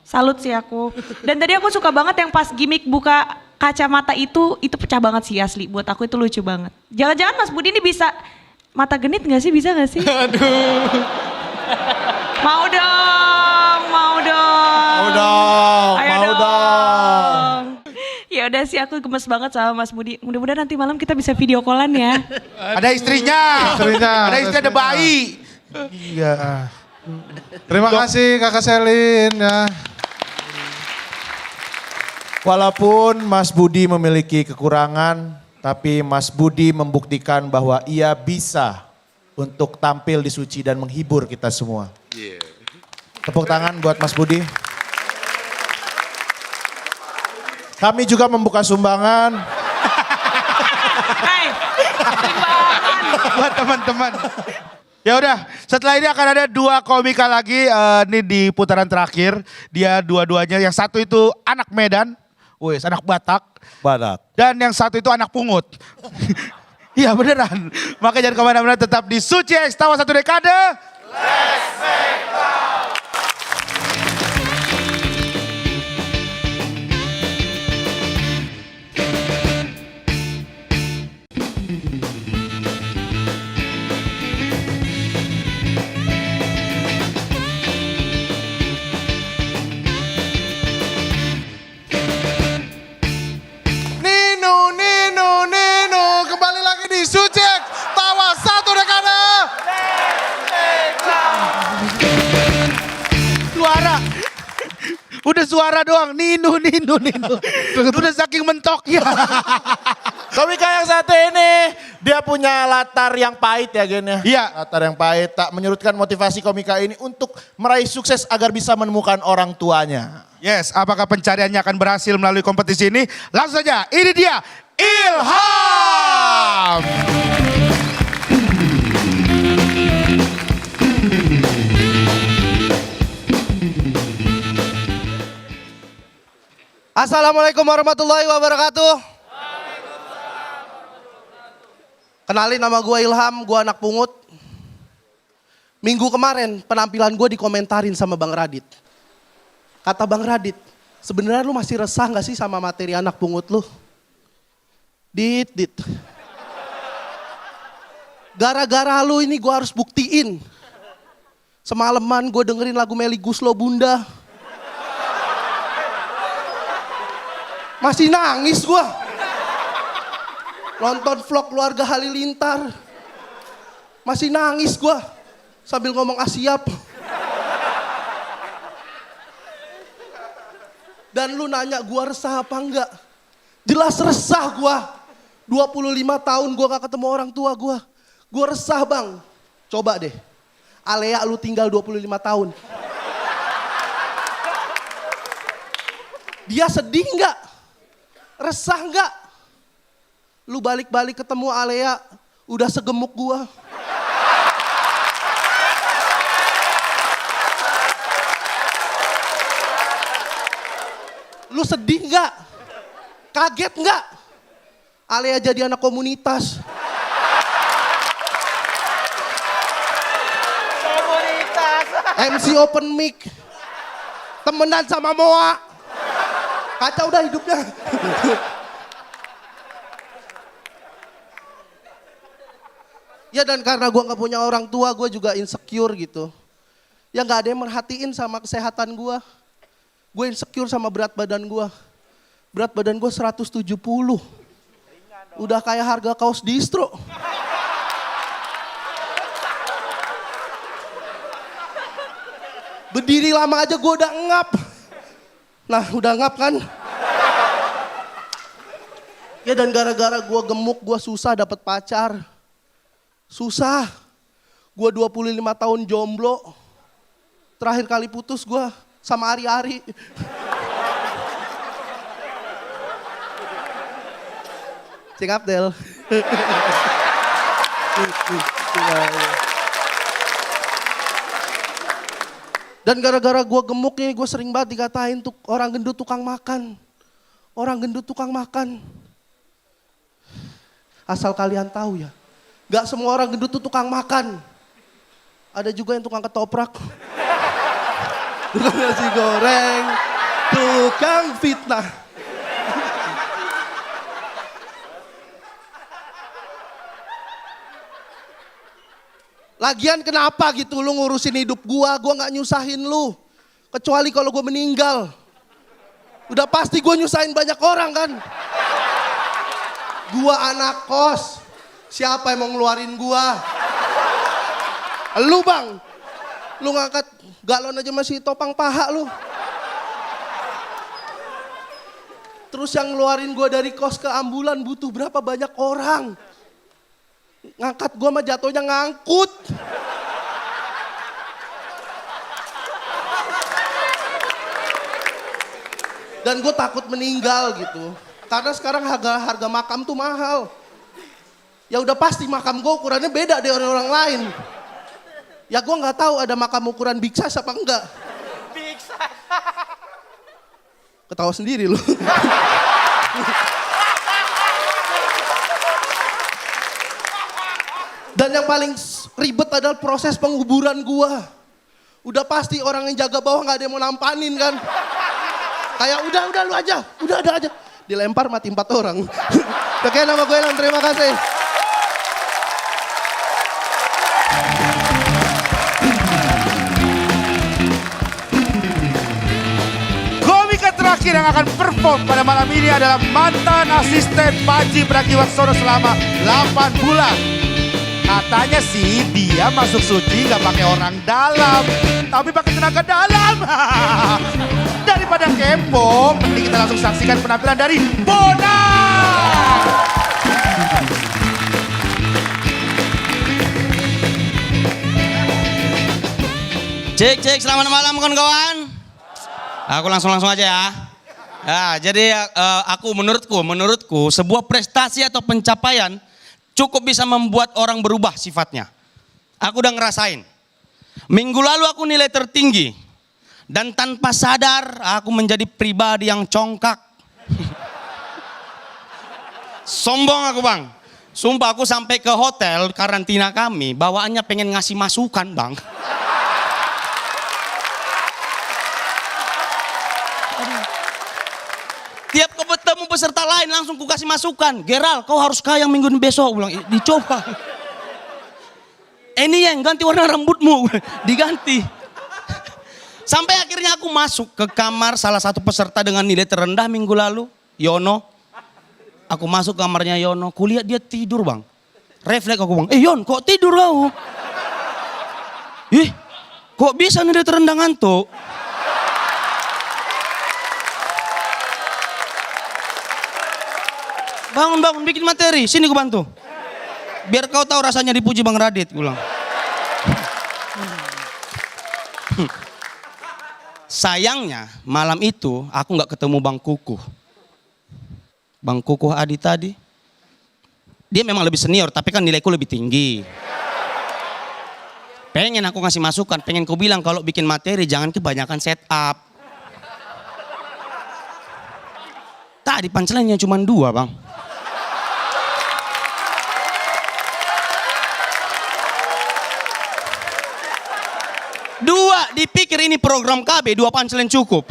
Salut sih aku. Dan tadi aku suka banget yang pas gimmick buka kacamata itu pecah banget sih asli. Buat aku itu lucu banget. Jangan-jangan Mas Budi ini bisa mata genit gak sih? Bisa gak sih?
Aduh.
Mau dong. Ayo dong. Ya udah sih aku gemes banget sama Mas Budi. Mudah-mudahan nanti malam kita bisa video callan ya.
Ada istrinya. Ada istri, ada bayi.
Iya. Terima kasih Kakak Selin ya.
Walaupun Mas Budi memiliki kekurangan, tapi Mas Budi membuktikan bahwa ia bisa untuk tampil di Suci dan menghibur kita semua. Tepuk tangan buat Mas Budi. Kami juga membuka sumbangan.
Buat teman-teman. Ya udah, setelah ini akan ada 2 komika lagi ini di putaran terakhir. Dia dua-duanya, yang satu itu anak Medan, wes anak Batak. Dan yang satu itu anak pungut. Iya beneran. Makanya jangan kemana-mana, tetap di Suci X Tawa 1 Dekade. Let's make love.
Nino, kembali lagi di Suci X Tawa 1 Dekade.
Suara. Udah suara doang, Nino. Udah saking mentoknya.
Komika yang satu ini, dia punya latar yang pahit ya Gen ya.
Iya.
Latar yang pahit, tak menyurutkan motivasi komika ini untuk meraih sukses agar bisa menemukan orang tuanya.
Yes, apakah pencariannya akan berhasil melalui kompetisi ini? Langsung saja, ini dia Ilham.
Assalamualaikum warahmatullahi wabarakatuh. Kenalin, nama gue Ilham, gue anak pungut. Minggu kemarin penampilan gue dikomentarin sama Bang Radit. Kata Bang Radit, sebenarnya lu masih resah gak sih sama materi anak pungut lu? Dit. Gara-gara lu ini gue harus buktiin. Semalaman gue dengerin lagu Meli Guslo Bunda. Masih nangis gue. Nonton vlog keluarga Halilintar. Masih nangis gue. Sambil ngomong asiap. Dan lu nanya gue resah apa enggak? Jelas resah gue. 25 tahun gue gak ketemu orang tua gue. Gue resah Bang. Coba deh.
Alea lu tinggal 25 tahun. Dia sedih nggak? Resah nggak? Lu balik-balik ketemu Alea, udah segemuk gua. Lu sedih nggak? Kaget nggak? Alea jadi anak komunitas. MC open mic. Temenan sama Moa. Kacau dah hidupnya. Ya dan karena gue gak punya orang tua, gue juga insecure gitu. Ya gak ada yang merhatiin sama kesehatan gue. Gue insecure sama berat badan gue. Berat badan gue 170. Udah kayak harga kaos distro. Berdiri lama aja gue udah ngap. Nah udah ngap kan. Ya dan gara-gara gue gemuk, gue susah dapet pacar. Susah. Gue 25 tahun jomblo. Terakhir kali putus gue sama Ari-Ari. Cing Abdel. Dan gara-gara gue gemuk nih, gue sering banget dikatain orang gendut tukang makan. Orang gendut tukang makan. Asal kalian tahu ya, gak semua orang gendut tuh tukang makan. Ada juga yang tukang ketoprak. Tukang nasi goreng, tukang fitnah. Lagian kenapa gitu lu ngurusin hidup gua gak nyusahin lu. Kecuali kalau gua meninggal. Udah pasti gua nyusahin banyak orang kan. Gua anak kos. Siapa yang mau ngeluarin gua? Lu bang. Lu ngangkat galon aja masih topang paha lu. Terus yang ngeluarin gua dari kos ke ambulan butuh berapa banyak orang. Ngangkat gue mah jatuhnya ngangkut. Dan gue takut meninggal gitu. Karena sekarang harga makam tuh mahal. Ya udah pasti makam gue ukurannya beda dari orang lain. Ya gue nggak tahu ada makam ukuran big size apa enggak. Big size. Ketawa sendiri lu. Dan yang paling ribet adalah proses penguburan gua. Udah pasti orang yang jaga bawah gak ada yang mau nampanin kan. Kayak udah lu aja, udah ada aja. Dilempar mati 4 orang. Oke, nama gue Elan, terima kasih.
Komika terakhir yang akan perform pada malam ini adalah mantan asisten Panji Pragiwaksono selama 8 bulan. Katanya sih dia masuk suci gak pakai orang dalam, tapi pakai tenaga dalam. Daripada kepo, mending kita langsung saksikan penampilan dari Bonar.
Cek, selamat malam kawan-kawan. Aku langsung aja ya. Ya, jadi menurutku sebuah prestasi atau pencapaian cukup bisa membuat orang berubah sifatnya. Aku udah ngerasain. Minggu lalu aku nilai tertinggi. Dan tanpa sadar aku menjadi pribadi yang congkak. Sombong aku bang. Sumpah aku sampai ke hotel karantina kami. Bawaannya pengen ngasih masukan bang. Tiap ketemu peserta lain langsung ku kasih masukan. Geral, kau harus kaya minggu besok. Ulang, dicoba. Ini yang ganti warna rambutmu. Diganti. Sampai akhirnya aku masuk ke kamar salah satu peserta dengan nilai terendah minggu lalu. Yono. Aku masuk kamarnya Yono. Kulihat dia tidur bang. Refleks aku bang. Yon kok tidur kau? Kok bisa nilai terendah ngantuk? Bangun, bikin materi. Sini gue bantu. Biar kau tahu rasanya dipuji Bang Radit, gue bilang.
Sayangnya malam itu aku nggak ketemu Bang Kukuh. Bang Kukuh Adi tadi. Dia memang lebih senior tapi kan nilaiku lebih tinggi. Pengen aku ngasih masukan, pengen ku bilang kalau bikin materi jangan kebanyakan setup. Tadi punchline-nya cuma 2 Bang. Dua, dipikir ini program KB, 2 punchline cukup.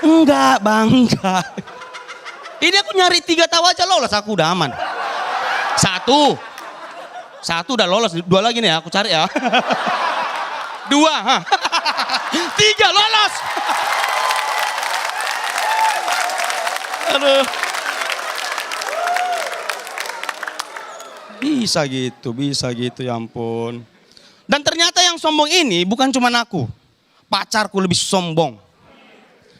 Enggak Bang, enggak. Ini aku nyari 3 tawa aja lolos, aku udah aman. 1 udah lolos, 2 lagi nih ya, aku cari ya. 2, 3 lolos. Aduh. Bisa gitu ya ampun. Dan ternyata yang sombong ini bukan cuma aku. Pacarku lebih sombong.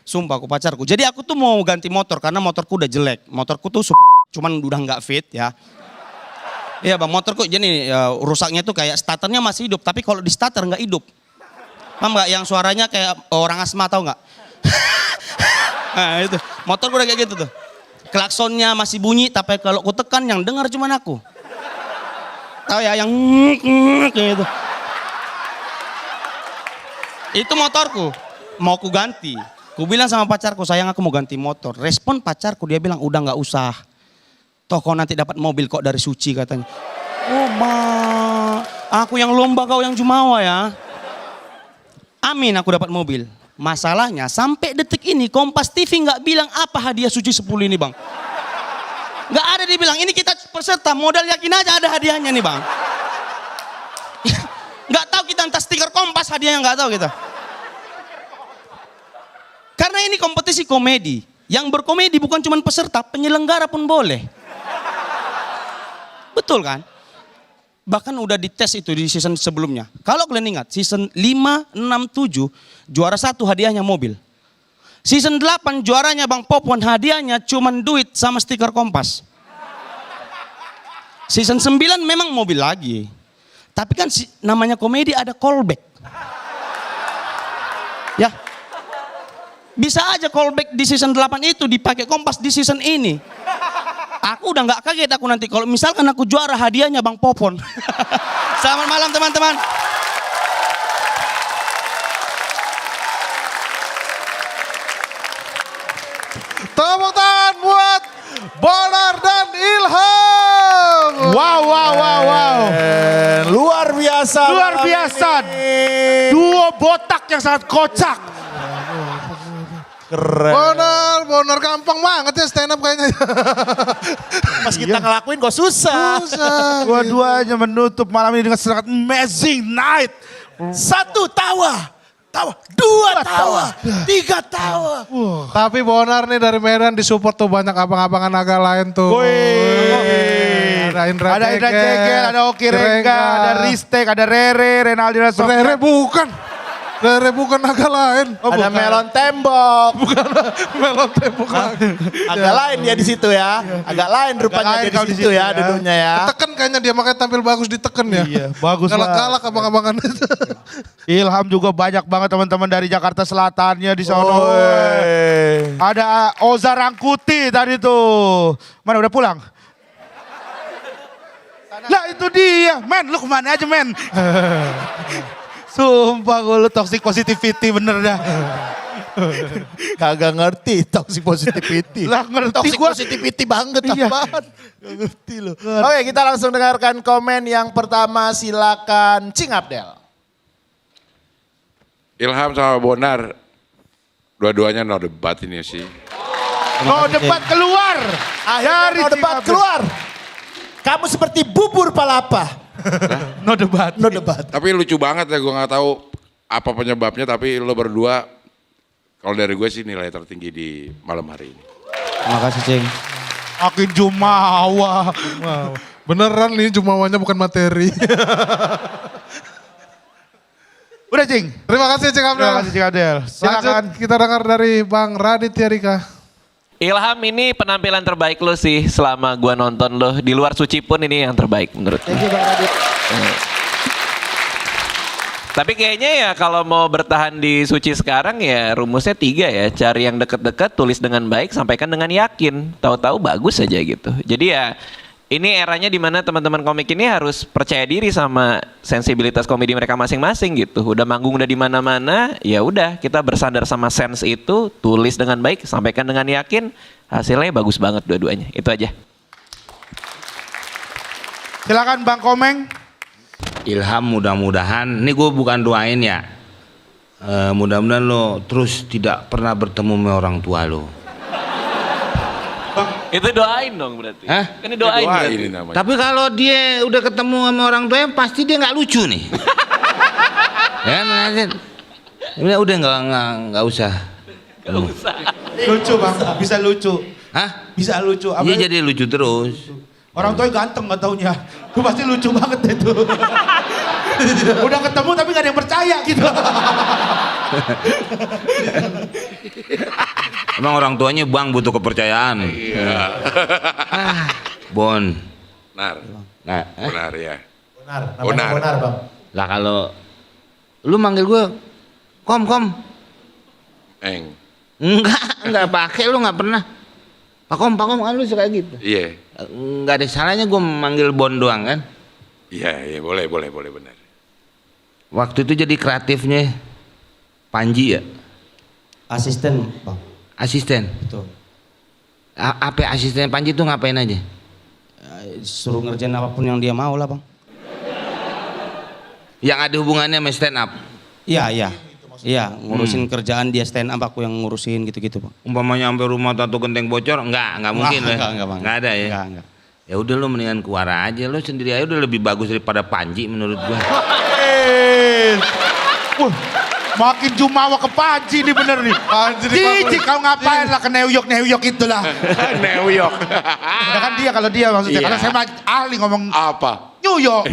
Sumpah aku pacarku. Jadi aku tuh mau ganti motor karena motorku udah jelek. Motorku tuh cuman udah nggak fit ya. Iya Bang, motorku jadi rusaknya tuh kayak starternya masih hidup, tapi kalau di starter nggak hidup. Paham nggak? Yang suaranya kayak orang asma, tahu nggak? Nah itu, motorku udah kayak gitu tuh. Klaksonnya masih bunyi, tapi kalau ku tekan yang dengar cuma aku. Tahu ya, yang kayak gitu. Itu motorku, mau ku ganti. Ku bilang sama pacarku, sayang aku mau ganti motor. Respon pacarku, dia bilang udah nggak usah. Toh kau nanti dapat mobil kok dari Suci katanya. Oh ma, aku yang lomba kau yang jumawa ya. Amin aku dapat mobil. Masalahnya sampai detik ini Kompas TV nggak bilang apa hadiah Suci 10 ini Bang. Nggak ada dibilang, ini kita peserta modal yakin aja ada hadiahnya nih Bang. Nggak tahu kita entah stiker Kompas hadiahnya nggak tahu kita. Karena ini kompetisi komedi. Yang berkomedi bukan cuma peserta, penyelenggara pun boleh. Betul kan? Bahkan udah dites itu di season sebelumnya. Kalau kalian ingat, season 5, 6, 7, juara 1 hadiahnya mobil. Season 8 juaranya Bang Popon, hadiahnya cuman duit sama stiker Kompas. Season 9 memang mobil lagi. Tapi kan namanya komedi ada callback. Ya. Bisa aja callback di season 8 itu dipakai Kompas di season ini. Aku udah nggak kaget aku nanti kalau misalkan aku juara hadiahnya Bang Popon. Selamat malam teman-teman.
Tepuk tangan buat Bonar dan Ilham.
Wow. Luar biasa.
Luar biasa. Duo botak yang sangat kocak.
Keren.
Bonar gampang banget ya stand up kayaknya.
Pas kita ngelakuin kok susah.
Dua-duanya menutup malam ini dengan sangat amazing night.
1 tawa. 2 tawa. 3 tawa.
Tapi Bonar nih dari Medan disupport tuh banyak abang-abangan naga lain tuh. Ada Indra Ceger,
ada Oki Rengga, ada Ristek, ada Rere, Renaldi Rasofia.
Rere bukan naga lain.
Ada Melon Tembok.
Bukan Melon Tembok lagi.
Agak lain dia di situ ya. Agak lain rupanya dia di situ ya duduknya ya.
Tekan kayaknya dia makanya tampil bagus diteken ya.
Iya, bagus lah.
Galak-galak abang-abangan itu.
Ilham juga banyak banget teman-teman dari Jakarta Selatannya di sono. Ada Oza Rangkuti tadi tuh. Mana udah pulang? Lah itu dia. Men, lu kemana aja men? Sumpah gue lu toxic positivity bener dah.
Kagak ngerti toxic positivity.
Lah ngerti
toxic
gua.
positivity banget
Iya.
apaan. Gak ngerti lu. Oke kita langsung dengarkan komen yang pertama, silakan Cing Abdel.
Ilham sama Bonar, dua-duanya no debat ini sih.
No debat keluar.
Akhirnya no debat keluar. Kamu seperti bubur palapa.
No debat.
No debat.
Tapi lucu banget ya, gue nggak tahu apa penyebabnya, tapi lo berdua, kalau dari gue sih nilai tertinggi di malam hari ini.
Terima kasih Cing.
Makin jumawa.
Beneran nih jumawanya bukan materi.
Udah Cing.
Terima kasih Cing Abdel.
Terima kasih Cing Abdel. Silakan.
Lanjut kita dengar dari Bang Raditya Dika.
Ilham, ini penampilan terbaik lo sih selama gua nonton lo. Di luar Suci pun ini yang terbaik menurut gue. Tapi kayaknya ya kalau mau bertahan di Suci sekarang ya rumusnya 3 ya. Cari yang deket-deket, tulis dengan baik, sampaikan dengan yakin. Tahu-tahu bagus aja gitu. Jadi ya ini eranya dimana teman-teman komik ini harus percaya diri sama sensibilitas komedi mereka masing-masing gitu. Udah manggung udah di mana-mana, ya udah kita bersandar sama sense itu, tulis dengan baik, sampaikan dengan yakin, hasilnya bagus banget dua-duanya. Itu aja.
Silakan Bang Komeng.
Ilham mudah-mudahan, ini gue bukan doain ya. Mudah-mudahan lo terus tidak pernah bertemu sama orang tua lo.
Itu doain dong berarti.
Hah?
Kan ini doain berarti.
Tapi kalau dia udah ketemu sama orang tuanya pasti dia nggak lucu nih. Ya udah nggak usah.
Lucu Bang, bisa lucu.
Hah?
Bisa lucu.
Dia jadi lucu terus.
Orang tuanya ganteng gak taunya. Itu pasti lucu banget deh tuh. Udah ketemu tapi gak ada yang percaya gitu.
Emang orang tuanya bang butuh kepercayaan.
Iya.
Bon.
Benar.
Nah,
Benar ya.
Namanya Bonar Bang.
Lah kalau lu manggil gue kom.
Eng.
Enggak pakai lu nggak pernah. Pakom kan lu suka gitu.
Iya.
Nggak ada salahnya gue manggil Bon doang kan.
Iya, boleh benar.
Waktu itu jadi kreatifnya Panji ya?
Asisten Bang.
Asisten?
Betul.
Apa asisten Panji itu ngapain aja?
Suruh ngerjain apapun yang dia mau lah Bang.
Yang ada hubungannya sama stand up?
Iya, ngurusin kerjaan dia stand up, aku yang ngurusin gitu-gitu Bang.
Umpamanya sampai rumah tato genteng bocor, enggak mungkin lah.
Enggak Bang.
Enggak ada ya?
Enggak.
Ya udah lu mendingan keluar aja, lu sendiri aja udah lebih bagus daripada Panji menurut gua.
Makin jumawa ke Panji nih bener nih. Jijik kau ngapain lah ke New York itulah.
New York.
Ya kan dia kalau dia maksudnya. Kalau saya mah ahli ngomong
apa?
New York.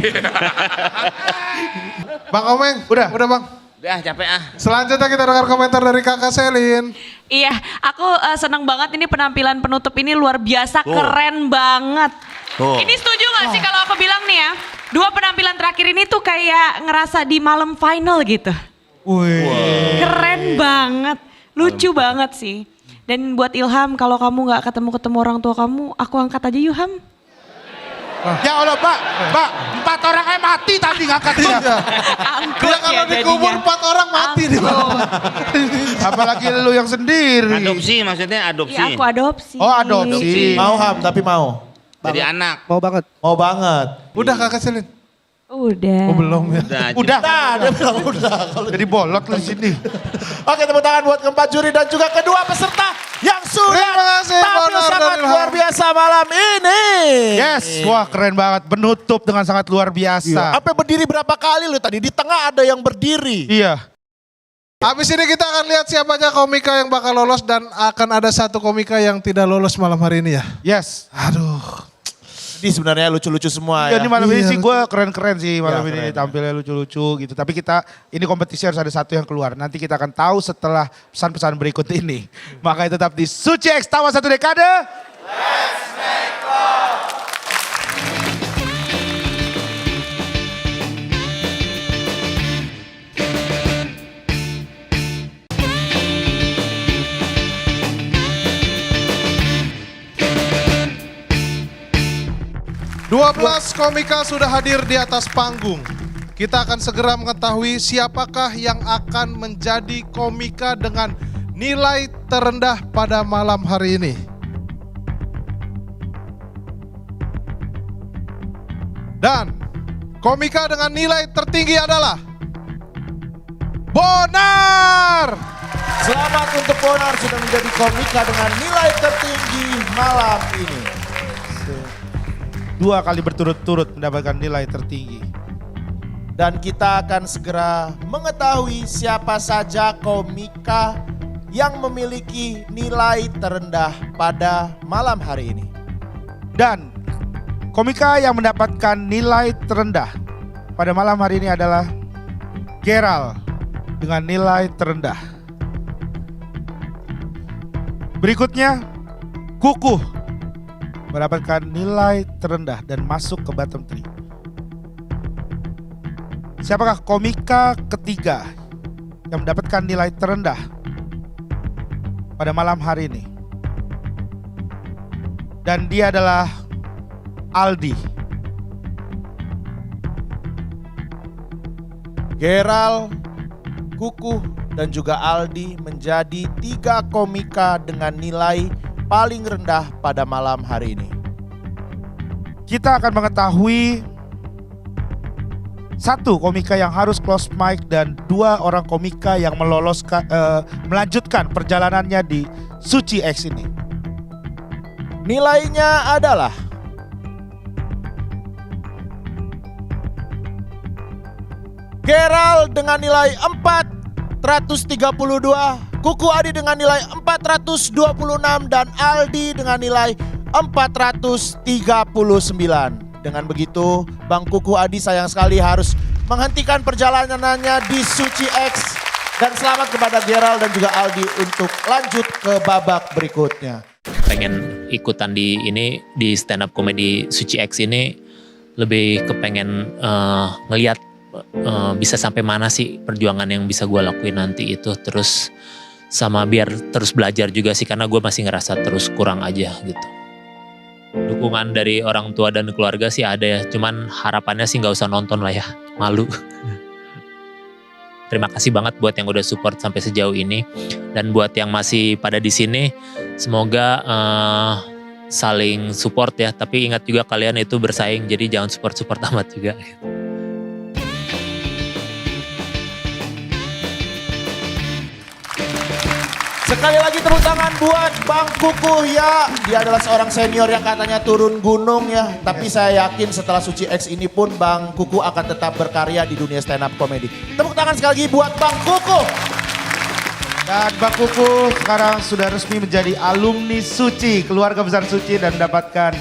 Bang Komeng, udah Bang.
Udah capek ah.
Selanjutnya kita dengar komentar dari Kakak Selin.
Iya, aku senang banget ini penampilan penutup ini luar biasa, keren banget. Ini setuju gak sih kalau aku bilang nih ya, 2 penampilan terakhir ini tuh kayak ngerasa di malam final gitu. Keren banget, lucu banget sih. Dan buat Ilham, kalau kamu gak ketemu orang tua kamu, aku angkat aja yuk Ham.
Ya Allah Pak, 4 orangnya mati tadi ngangkatnya.
Dia kalau dikubur 4 orang mati nih Bang.
Apalagi lu yang sendiri.
Adopsi maksudnya adopsi.
Iya aku adopsi.
Oh adopsi.
Mau Ham, tapi mau.
Jadi anak.
Mau banget.
Udah Kakak Selin?
Udah.
Oh belum ya?
Udah.
Dia bilang udah.
Jadi bolot lu di sini.
Oke, tepuk tangan buat keempat juri dan juga kedua peserta yang sudah tampil sangat luar biasa malam ini.
Yes, wah keren banget. Penutup dengan sangat luar biasa.
Apa berdiri berapa kali lu tadi? Di tengah ada yang berdiri.
Iya.
Habis ini kita akan lihat siapa aja komika yang bakal lolos dan akan ada 1 komika yang tidak lolos malam hari ini ya.
Yes.
Aduh.
Ini sebenarnya lucu-lucu semua ya.
Ini malam ini sih gue keren-keren sih malam ini
keren.
tampilnya lucu-lucu gitu. Tapi ini kompetisi harus ada 1 yang keluar. Nanti kita akan tahu setelah pesan-pesan berikut ini. Makanya tetap di Suci X Tawa 1 Dekade. Let's make love.
Belas komika sudah hadir di atas panggung. Kita akan segera mengetahui siapakah yang akan menjadi komika dengan nilai terendah pada malam hari ini. Dan komika dengan nilai tertinggi adalah Bonar.
Selamat untuk Bonar sudah menjadi komika dengan nilai tertinggi malam ini.
2 kali berturut-turut mendapatkan nilai tertinggi.
Dan kita akan segera mengetahui siapa saja komika yang memiliki nilai terendah pada malam hari ini.
Dan komika yang mendapatkan nilai terendah pada malam hari ini adalah Gerald dengan nilai terendah. Berikutnya Kukuh mendapatkan nilai terendah dan masuk ke bottom 3.
Siapakah komika ketiga yang mendapatkan nilai terendah pada malam hari ini? Dan dia adalah Aldi.
Gerald, Kuku, dan juga Aldi menjadi 3 komika dengan nilai paling rendah pada malam hari ini.
Kita akan mengetahui 1 komika yang harus close mic dan 2 orang komika yang melanjutkan perjalanannya di Suci X ini.
Nilainya adalah Gerald dengan nilai 432, Kuku Adi dengan nilai 426, dan Aldi dengan nilai 439. Dengan begitu, Bang Kuku Adi sayang sekali harus menghentikan perjalanannya di Suci X. Dan selamat kepada Gerald dan juga Aldi untuk lanjut ke babak berikutnya.
Pengen ikutan di stand up comedy Suci X ini, lebih kepengen ngelihat bisa sampai mana sih perjuangan yang bisa gue lakuin nanti itu. Terus sama biar terus belajar juga sih, karena gue masih ngerasa terus kurang aja gitu. Dukungan dari orang tua dan keluarga sih ada ya, cuman harapannya sih nggak usah nonton lah ya, malu. Terima kasih banget buat yang udah support sampai sejauh ini, dan buat yang masih pada di sini, semoga saling support ya. Tapi ingat juga kalian itu bersaing, jadi jangan support amat juga.
Sekali lagi tepuk tangan buat Bang Kuku ya. Dia adalah seorang senior yang katanya turun gunung ya. Tapi saya yakin setelah Suci X ini pun Bang Kuku akan tetap berkarya di dunia stand up comedy. Tepuk tangan sekali lagi buat Bang Kuku.
Dan Bang Kuku sekarang sudah resmi menjadi alumni Suci, keluarga besar Suci, dan mendapatkan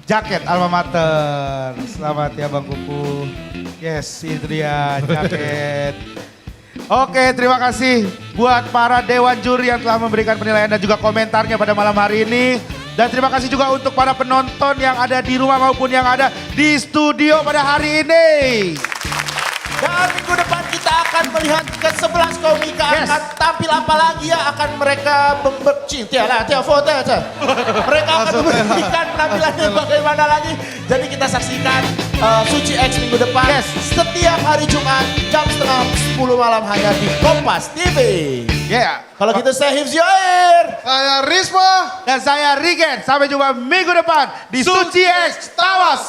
jaket alma mater. Selamat ya Bang Kuku. Yes, itu dia jaket. Oke, terima kasih buat para dewan juri yang telah memberikan penilaian dan juga komentarnya pada malam hari ini. Dan terima kasih juga untuk para penonton yang ada di rumah maupun yang ada di studio pada hari ini.
Dan minggu depan kita akan melihat ke-11 komika akan tampil apa lagi ya. Akan mereka mereka akan memberikan penampilannya bagaimana lagi. Jadi kita saksikan Suci X minggu depan. Setiap hari Jumat jam 9:30 malam hanya di Kompas TV. Kalau gitu saya Hifzi Oir.
Saya Risma.
Dan saya Rigen. Sampai jumpa minggu depan di Suci X Tawa.